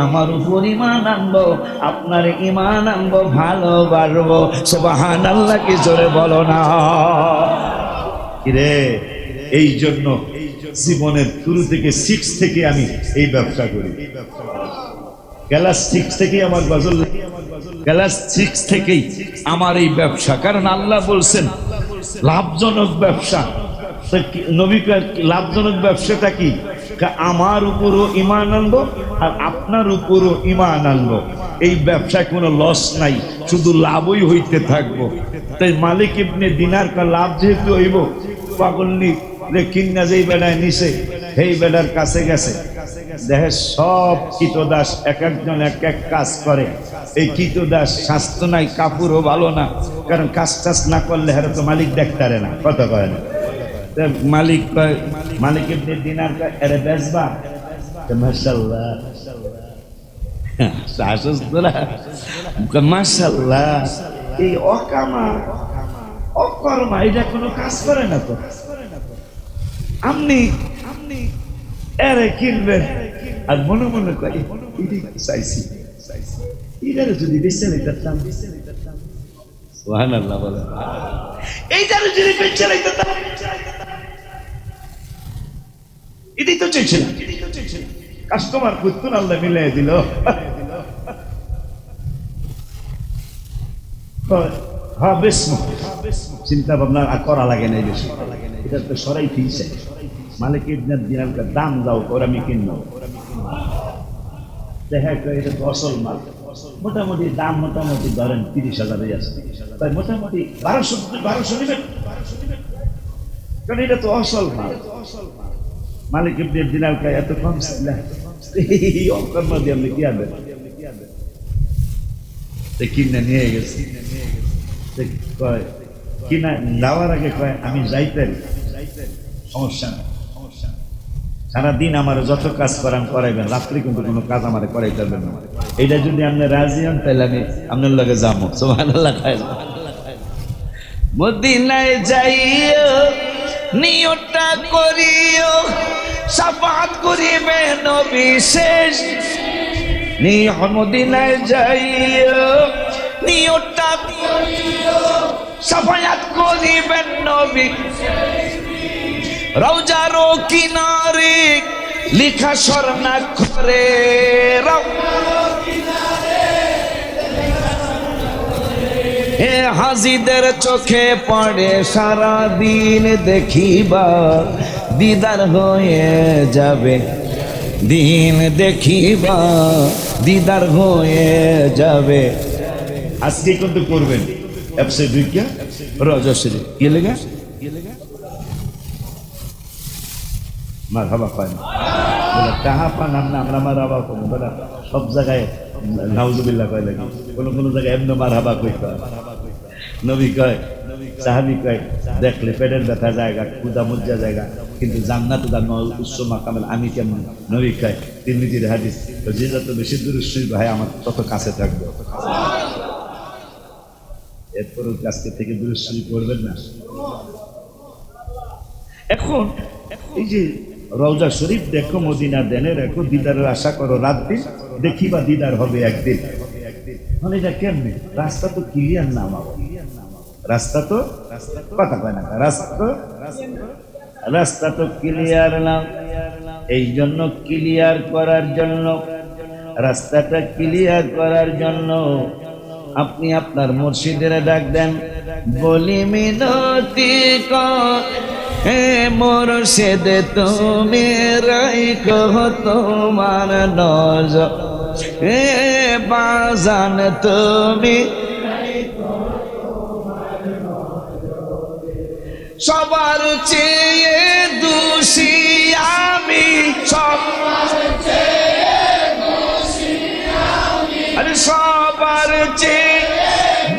আমার উপর ঈমান আনবো আপনার ঈমান আনবো ভালোবাসবো সুবহানাল্লাহ কি জোরে বলো না কিরে এই জন্য জীবনের শুরু থেকে 6 থেকে আমি এই ব্যবসা করি ক্লাস 6 থেকেই আমার গজল, ক্লাস 6 থেকেই আমার এই ব্যবসা। কারণ আল্লাহ বলছেন লাভজনক ব্যবসা। নবী লাভজনক ব্যবসাটা কি? আমার উপরও ঈমান আনবো আর আপনার উপরও ঈমান আনবো। এই ব্যবসায় কোনো লস নাই, শুধু লাভই হইতে থাকবো। তাই মালিক ইবনে দিনার কা লাভ যেহেতু হইব, পাগলনি রে কিন্না যেই বেড়ায় নিছে সেই বেড়ার কাছে গেছে, দেখে সব কীটদাস এক একজন এক এক কাজ করে। এই কীটদাস স্বাস্থ্য নাই, কাপড়ও ভালো না, কারণ কাজ টাজ না করলে হেরে তো মালিক দেখতে পারে না, কথা কয় না। মালিক কয়, মালিক ইবনে দিনার কয় এরে বেচবা? মাশাআল্লাহ মাশাআল্লাহ, এই অকামা অকর্মা এটা কোনো কাজ করে না তো, আপনি এরে কিনবেন আর মনে মনে কয় চাইছি এটারে যদি বেঁচে নিতাম, সুবহানাল্লাহ বলে, এইটারে যদি বেঁচে নিতাম, এটাই তো চাইছিলাম। কাস্টমার কুত্তুন আল্লাহ মিলাই দিল। হ্যাঁ বেশ, চিন্তা ভাবনা করা লাগে না, বেশি এটা তো সরাই ফিরছে। মালিক ইবনে দিনারকে দাম দাও ওরা আমি কিনবো, দেখা এটা তো অসল মাল। মোটামুটি দাম মোটামুটি ধরেন 30,000 আছে, তাই মোটামুটি 1200 নেবেন, কারণ এটা তো অসল মাল। মালিক ইবনে দিনারকে এত কম এই অকর্ম দিয়ে আপনি কি আনবেন? কিনে নিয়ে গেছে, কয় কিনা যাওয়ার আগে কয় আমি যাইতেন, সমস্যা না, সারাদিন আমার যত কাজ করান করাইবেন, রাত্রি কিন্তু কোনো কাজ আমার করাই পারবেন না। এইটা যদি আপনি রাজি হন তাহলে আমি আপনার লগে যাবো। সুবহানাল্লাহ। মদিনায় যাইও নিয়তটা করিও, সাফাত করিবে নবী শেষ। মদিনায় যাইও নিয়তটা করিও, সাফাত করিবেন নবী। রওজার কিনারে লিখা স্বর্ণাক্ষরে, এ হাজিদের চোখে পড়ে সারা দিন দেখিবা, দিদার হয়ে যাবে দিন দেখিবা, দিদার হয়ে যাবে। আজকে কিন্তু করবেন এফসে দুইটা রজশ্রী কি লেগা মারহাবা পায় না, কাহা পান আমরা মারহাবা করবো বলে সব জায়গায় নাউজুবিল্লাহ কয় লাগে, কোনো জায়গায় এমনি মারহাবা কইতে হয়। নবী কয়, সাহাবী কয় দেখলে পেটের ব্যথা জায়গা, ক্ষুধা মজ্জা জায়গা, কিন্তু জান্নাত উচ্চ মাকামেল আমি কেমন? নবী কয় তিরমিজির হাদিস, যে যত বেশি দূরে শুইবে ভাই আমার তত কাছে থাকবে। এরপরও কাছকে থেকে দূরে শুই করবেন না। এখন এই যে রওজা শরীফ দেখো, মদিনা দেনে রেখো, দিদারের আশা করো রাত দিন, দেখিবা দিদার হবে একদিন। মানে এটা কেমনে? রাস্তা তো ক্লিয়ার না বাবা, রাস্তা তো কথা কয় না, রাস্তা তো ক্লিয়ার না। এই জন্য ক্লিয়ার করার জন্য, রাস্তাটা ক্লিয়ার করার জন্য আপনি আপনার মুর্শিদের ডাক দেন, বলি মিনতি কর হে মুর্শিদ তুমি রাইখো তোমার নজর, হে বাজান তুমি সবার চেয়ে দোষী আমি, আরে সবার চেয়ে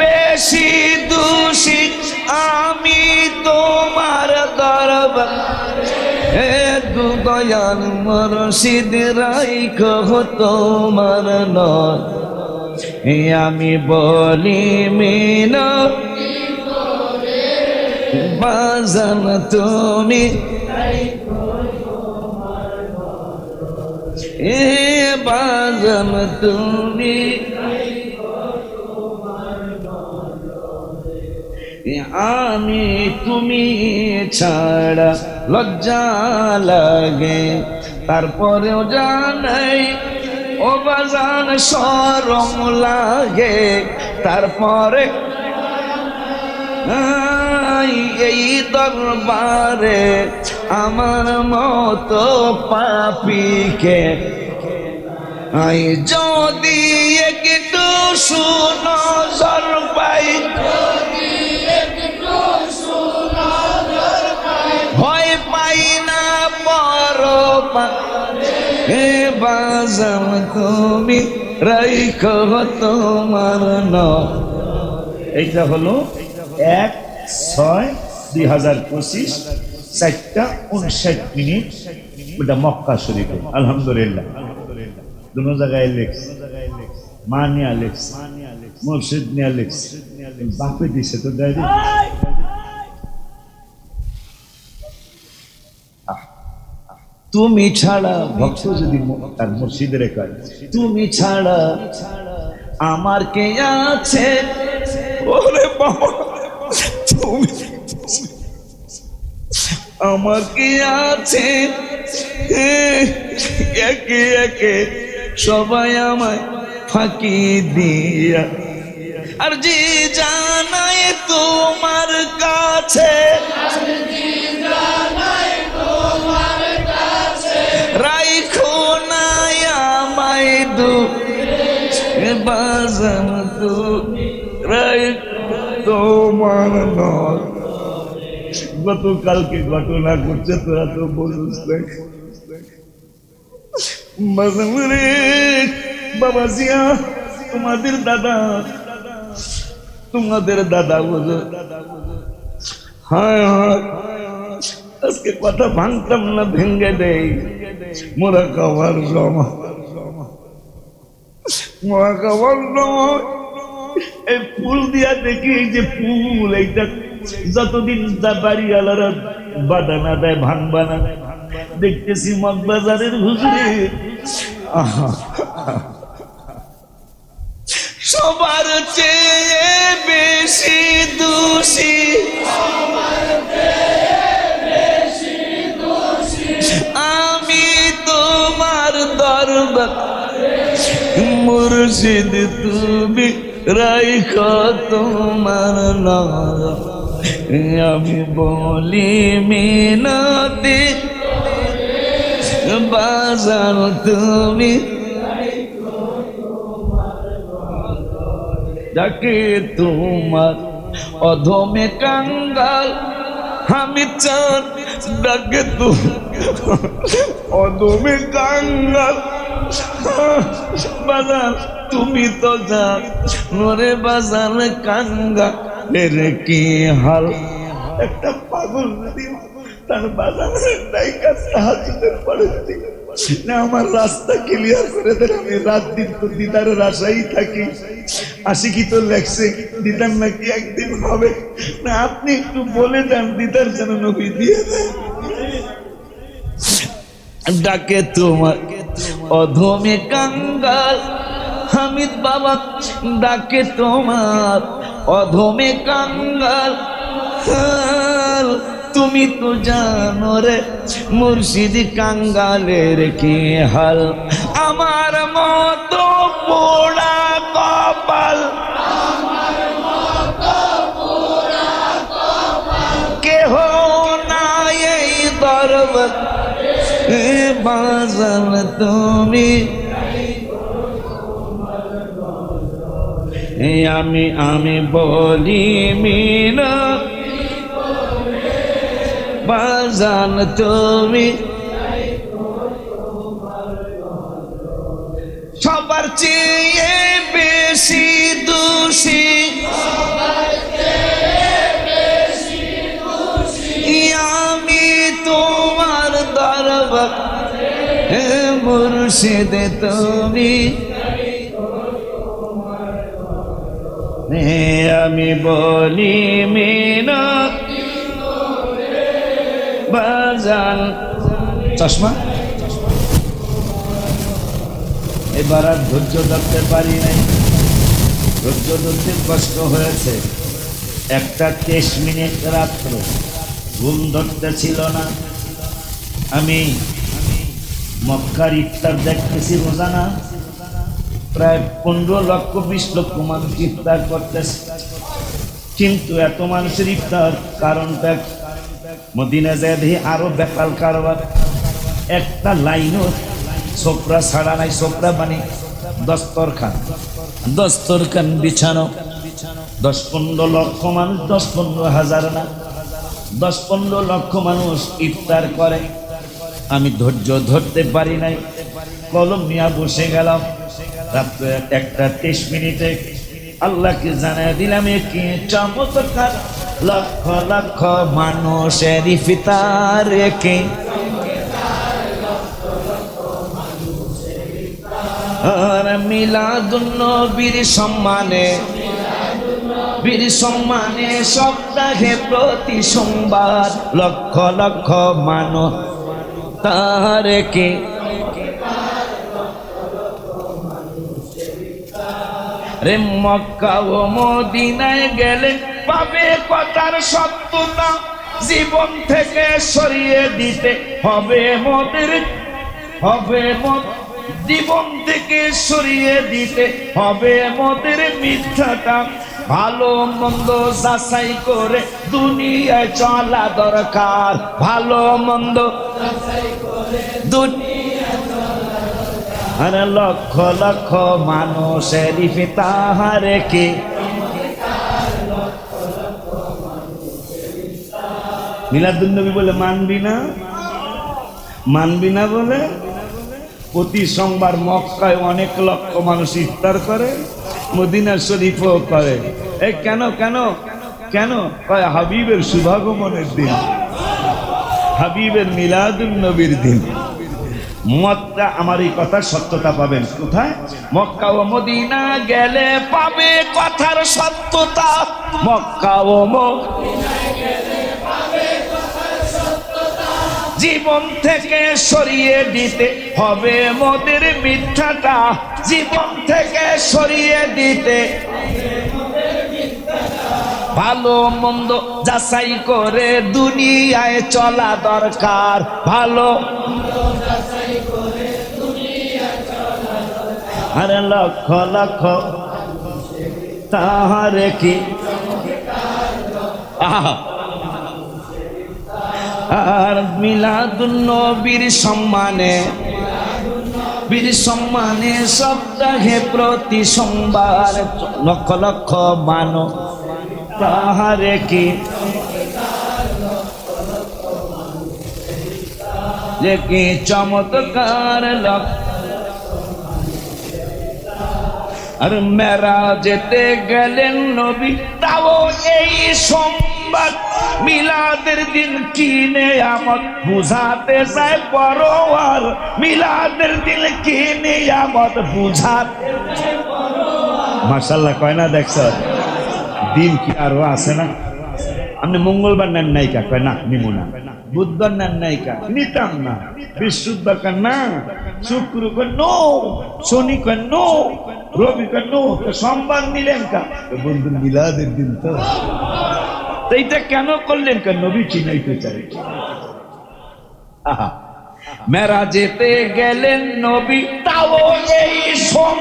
বেশি দোষী আমি তোমার দরবার, হে দয়াল মুর্শিদ রাইখো তোমার নজর, আমি বলি মিনতি বাজান তুমি এ বাজান তুমি, আমি তুমি ছাড়া লজ্জা লাগে, তারপরেও জানাই ও বাজান শরম লাগে তারপরে এই দরবারে আমার মতো পাপীকে যদি একটু সুনজর পাই ভয় পাই না পরপা হে বাজান তুমি রাইখো তোমার নাম। এইটা হলো 1/6/2025 4:59 ওটা মক্কা শরীফে। আলহামদুলিল্লাহ দুনো জায়গায় লেখছে, মা নিয়া লেখছে, মুর্শিদ নিয়া লেখছে, বাপে দিছে তো ডাইরেক্ট। তুমি ছাড়া ভক্ত যদি তার মুর্শিদের কয় তুমি ছাড়া আমার কে আছে, ওরে বাবা তুমি আমার কি আছে, একে একে সবাই আমায় ফাঁকি দিয়া আর জি জানাই তোমার কাছে, রাইখো না আমায় দু বাজান তু রাইখো তোমার নয়। গতকালকে ঘটনা করছে তোরা তো বলুস বাবা জিয়া তোমাদের দাদা বুঝো। হ্যাঁ আজকে কথা ভাঙতাম না, ভেঙ্গে দেই মোরা খাবার জমা এই ফুল দিয়া দেখি, এই যে ফুল এইটা যতদিন যা বাড়িওয়ালারা বাধা না দেয় ভাঙবা না, দেখতেছি মগবাজারের হুজুরে সবার চেয়ে বেশি দোষী, আমি তোমার দরবার মুর্শিদ তুমি রাইখো তোমার নাম। আমি বলি মিনতি বাজান তুমি ডাকে তোমার অধমে কাঙ্গাল, আমি চান ডাকে তো অধমে কাঙ্গাল বাজান তুমি তো জান নরে বাজান কাঙ্গা এর কি হাল। একটা পাগল নদী তার বাজানের নায়িকা সাহায্যের পরে না আমার রাস্তা ক্লিয়ার করে দেন, আমি রাত দিন তো দিদারের আশাই থাকি। আশিকি তো লেখছে দিদার নাকি একদিন হবে না, আপনি একটু বলে দেন দিদার যেন নবী দিয়ে দেন। ডাকে তোমার অধমে কাঙ্গাল হামিদ বাবা, ডাকে তোমার অধমে কাঙ্গাল, তুমি তো জানো রে মুর্শিদ কাঙ্গালের কি হাল। আমার মতো পোড়া কপাল কেহ নাই এই দরবার বাজান তুমি আমি বলি মিনা বাজান তুমি সবার চেয়ে বেশি দোষী, আমি তোমার দরবার মুর্শিদ তুমি আমি বলি মিনা বাজান। চশমা এবার আর ধৈর্য ধরতে পারি নাই, ধৈর্য ধরতে কষ্ট হয়েছে। 1:23 রাত্র ঘুম ধরতে ছিল না। আমি মক্কার ইফতার দেখতেছি রোজানা, প্রায় 15 লক্ষ 20 লক্ষ মানুষ ইফতার করতেছে, কিন্তু এত মানুষের ইফতার কারণটা মদিনা যায় দেখি আরো বেকাল কারবার। একটা লাইনও সোপরা ছাড়া নাই, সোপরা মানে দস্তরখান বিছানো। 10-15 লক্ষ মানুষ, 10-15 হাজার না, 10-15 লক্ষ মানুষ ইফতার করে। আমি ধৈর্য ধরতে পারি নাই, কলম নিয়ে বসে গেলাম। রাত্রে 1:23 আল্লাহকে জানাই দিলাম কি চমৎকার, লক্ষ লক্ষ মানুষের ইফতার কে। আর মিলাদুন নবীর সম্মানে, বীর সম্মানে সপ্তাহে প্রতি সোমবার লক্ষ লক্ষ মানুষ তার কে। রে মক্কা ও মদিনায় গেলে পাবে কথার সত্যতা, জীবন থেকে সরিয়ে দিতে হবে মোদের, জীবন থেকে সরিয়ে দিতে হবে মোদের মিথ্যাটা। ভালো মন্দ যাচাই করে দুনিয়ায় চলা দরকার, ভালো মন্দ আর লক্ষ লক্ষ মানুষের ইফতার কে। মিলাদুন নবী বলে মানবি না বলে প্রতি সোমবার মক্কায় অনেক লক্ষ মানুষ ইফতার করে, মদিনা শরীফও করে। এই কেন কেন কেন? কয় হাবিবের শুভাগমনের দিন, হাবিবের মিলাদুন নবীর দিন। মক্কা, আমার এই কথার সত্যতা পাবেন কোথায়? মক্কা ও মদিনা গেলে পাবে কথার সত্যতা, মক্কা ও মদিনা গেলে পাবে কথার সত্যতা, জীবন থেকে সরিয়ে দিতে হবে মোদের মিথ্যাটা, জীবন থেকে সরিয়ে দিতে ভালো মন্দ যাচাই করে দুনিয়ায় চলা দরকার, ভালো আরে লক্ষ লক্ষ তাহার কি। আর মিলাদুন নবীর সম্মানে, বীর সম্মানে সপ্তাহে প্রতি সোমবার লক্ষ লক্ষ মানো তাহারে কি। যে কি চমৎকার লক্ষ। আর মেরাজেতে গেলেন নবী, তাও এই সোমবার। মিলাদের দিন কি নিয়ামত বুঝাতে চায় পরোয়ার, মিলাদের দিন কি নিয়ামত বুঝাতে। মাশাআল্লাহ কয় না, দেখছ দিন কি আরো আছে না? আপনি মঙ্গলবার নেন নাইকা, কয় না নিমু না। বুধবার নেন নাইকা, নিতাম না। বৃহস্পতিবার না, শুক্র কয় নো, শনি কয় নো, রবি কয় নো, সোমবার নিলেন কা? বন্ধু মিলাদের দিন তো এইটা কেন করলেন? কেন নবী চিনাইতে চাই। মেরাজেতে গেলেন নবী, তাও এই সোম।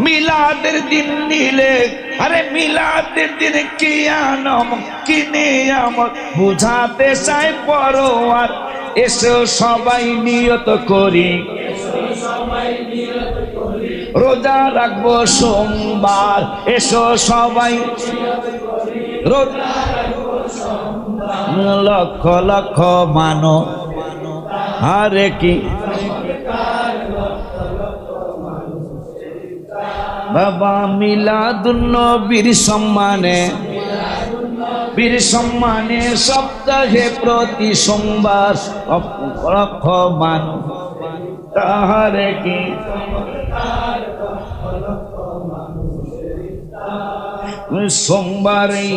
মিলাদের দিন নিলে, আরে মিলাদের দিন কি আনম কি নিয়ামত বুঝাতে চাই পরোয়ার। এসো সবাই নিয়ত করি, রোজা রাখবো সোমবার। এসো সবাই রোজা রাখবো সোমবার, লক্ষ লক্ষ মানো আরে কি। বাবা মিলাদুন নবীর সম্মানে, বীর সম্মানে সপ্তাহে প্রতি সোমবার লক্ষ মানো তাহারে কি। সোমবারই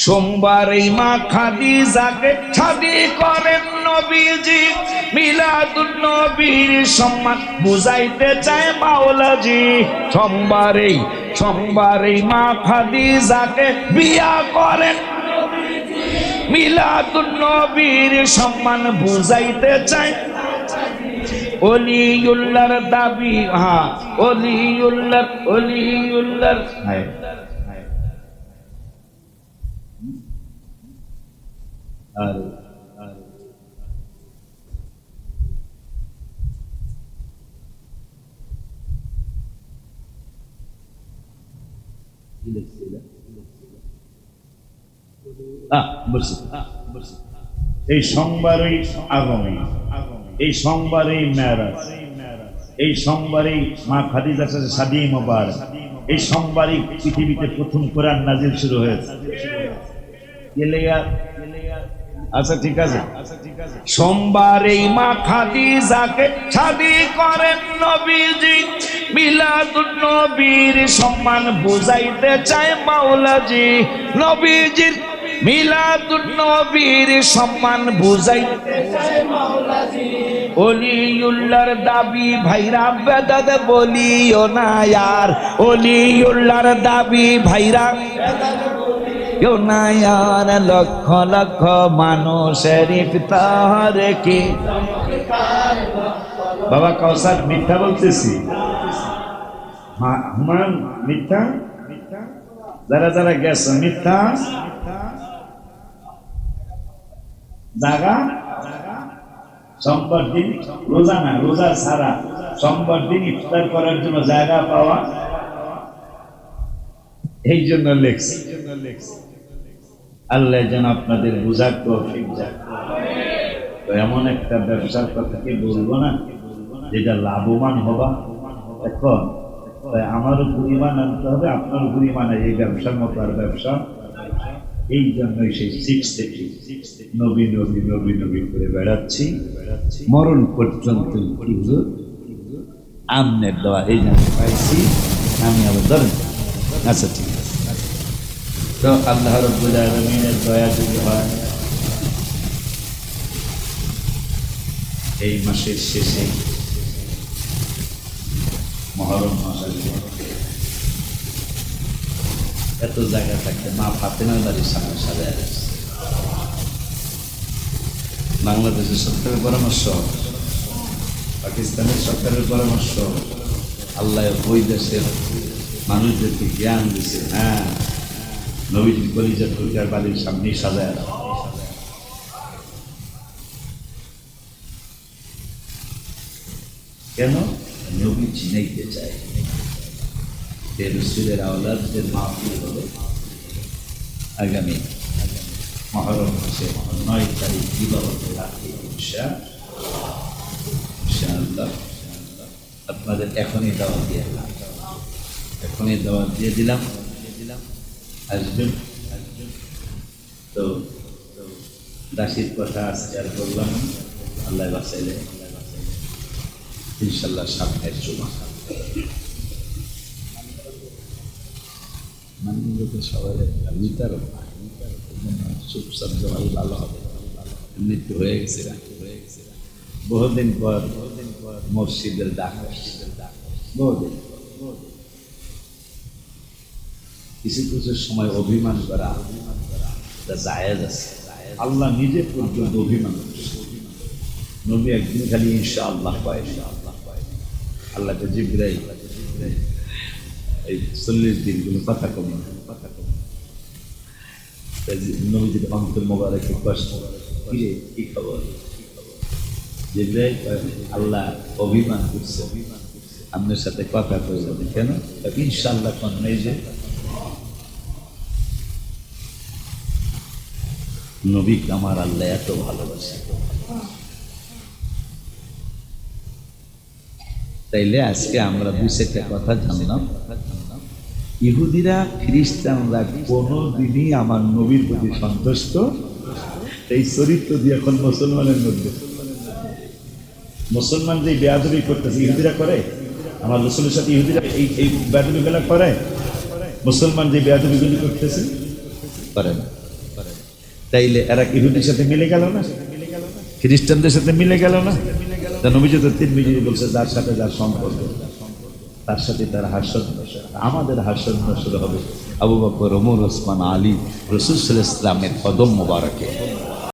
সোমবার এই মা খাদিজাকে শাদী করেন নবীজি, মিলাদুন নবীর সম্মান বুঝাইতে চায় মাওলাজি। সোমবার এই মা খাদিজাকে বিয়া করেন, মিলাদুন নবীর সম্মান বুঝাইতে চায়। ওলিউল্লাহর দাবি, হ্যাঁ ওলিউল্লাহর এই সোমবারই আগমী, এই সোমবারই মেরাজ, এই সোমবারই মা খাদিজার সাথে শাদী মোবারক, এই সোমবারই পৃথিবীতে প্রথম কোরআন নাজিল শুরু হয়েছে। আচ্ছা ঠিক আছে, সোমবার এই মা খাদিজাকে শাদী করেন নবীজি, মিলাদুন নবীর সম্মান বুঝাইতে চায় মাওলাজি। নবীজির মিলাদুন নবীর সম্মান বুঝাইতে চায় মাওলাজি। ওলিউল্লাহর দাবি ভাইরা বেদাত বলিও না ইয়ার, ওলিউল্লাহর দাবি ভাইরা নায়ার, লক্ষ লক্ষ মানুষের ইফতার কি। বাবা কাউসার মিথ্যা বলতেছি? হুমায়ুন মিথ্যা? যারা যারা গেছে মিথ্যা জাগা। সোমবার দিন রোজা না, রোজা ছাড়া সোমবার দিন ইফতার করার জন্য জায়গা পাওয়া, এই জন্য লেখছি। আল্লাহ যেন আপনাদের বুঝার তৌফিক দেয়। তো এমন একটা ব্যবসার কথা কি বলবো না যেটা লাভবান হবা। এখন আমারও পরিমাণ আনতে হবে, আপনারও পরিমাণ, এই ব্যবসার মতো আর ব্যবসা। এই জন্যই সেই 6 থেকে নবী নবী নবী নবী করে বেড়াচ্ছি মরণ পর্যন্ত। আমনের দেওয়া এই জন্য পাইছি আমি আবার ধরেন। আচ্ছা ঠিক আছে। তো আল্লাহ রাব্বুল আলামিনের দয়া যদি হয় এই মাসের শেষে মুহররম মাস আসবে, এত জায়গা থাকতে মা ফাতেমার বাড়ির সামনে সাজায় আছে। বাংলাদেশের সরকারের পরামর্শ, পাকিস্তানের সরকারের পরামর্শ, আল্লাহ ওই দেশের মানুষদেরকে জ্ঞান দিছে। হ্যাঁ, নবীজির কলিজার টুকরার বাড়ির সামনেই সাজায়। কেন? নবী চিনাইতে চায় যে রসুলের আওলাদদের মাহফিল হলো আগামী মুহররম মাসের 9 তারিখ দিবাগত রাতে ইনশাআল্লাহ। আপনাদের এখনই দাওয়াত দিয়ে দিলাম, আসবেন। তো দাসির কথা আজকে আর বললাম, আল্লাহ বাঁচাইলে ইনশাল্লাহ সামনের জমা সবাই বিতরণ চুপচাপ জমাই ভালো হবে। মৃত্যু হয়ে গেছে, বহুদিন পর মসজিদের ডাক, বহুদিন। কিছু কিছু সময় অভিমান করা জায়েজ আছে। আল্লাহ নিজে পর্যন্ত অভিমান করছে। নবী একদিন খালি ইনশাআল্লাহ কয়, আল্লাহকে জিবরাইল এই 40 দিনগুলো কথা কম। নবীজির অন্তর মোবারকে কষ্ট, কি খবর? জিবরাইল আল্লাহ অভিমান করছে, আপনার সাথে কথা কইলেন কেন? ইনশাআল্লাহ কোন নেই যে নবীকে আমার আল্লাহ এত ভালোবাসে। তাইলে আজকে আমরা 2-1টা কথা জানলাম। ইহুদিরা খ্রিস্টানরা কোনোদিনই আমার নবীর প্রতি সন্তুষ্ট, এই চরিত্র দিয়ে এখন মুসলমানের মধ্যে, মুসলমান যে বেয়াদবি করতেছে ইহুদিরা করে, আমার রসুলের সাথে ইহুদিরা এই বেয়াদবিগুলো করে। মুসলমান যে বেয়াদবিগুলি করতেছে করে না। তাইলে এরা ইহুদির সাথে মিলে গেল না, খ্রিস্টানদের সাথে মিলে গেল না। তা নবীজি তো তিরমিজি বলছে যার সাথে যার সম্পর্ক তার সাথে তার হাস্যোন্মেষ। আমাদের হাস্যোন্মেষ হবে আবু বকর, ওমর, ওসমান, আলী, রাসূল সাল্লাল্লাহু আলাইহি ওয়াসাল্লামের কদম মোবারকে।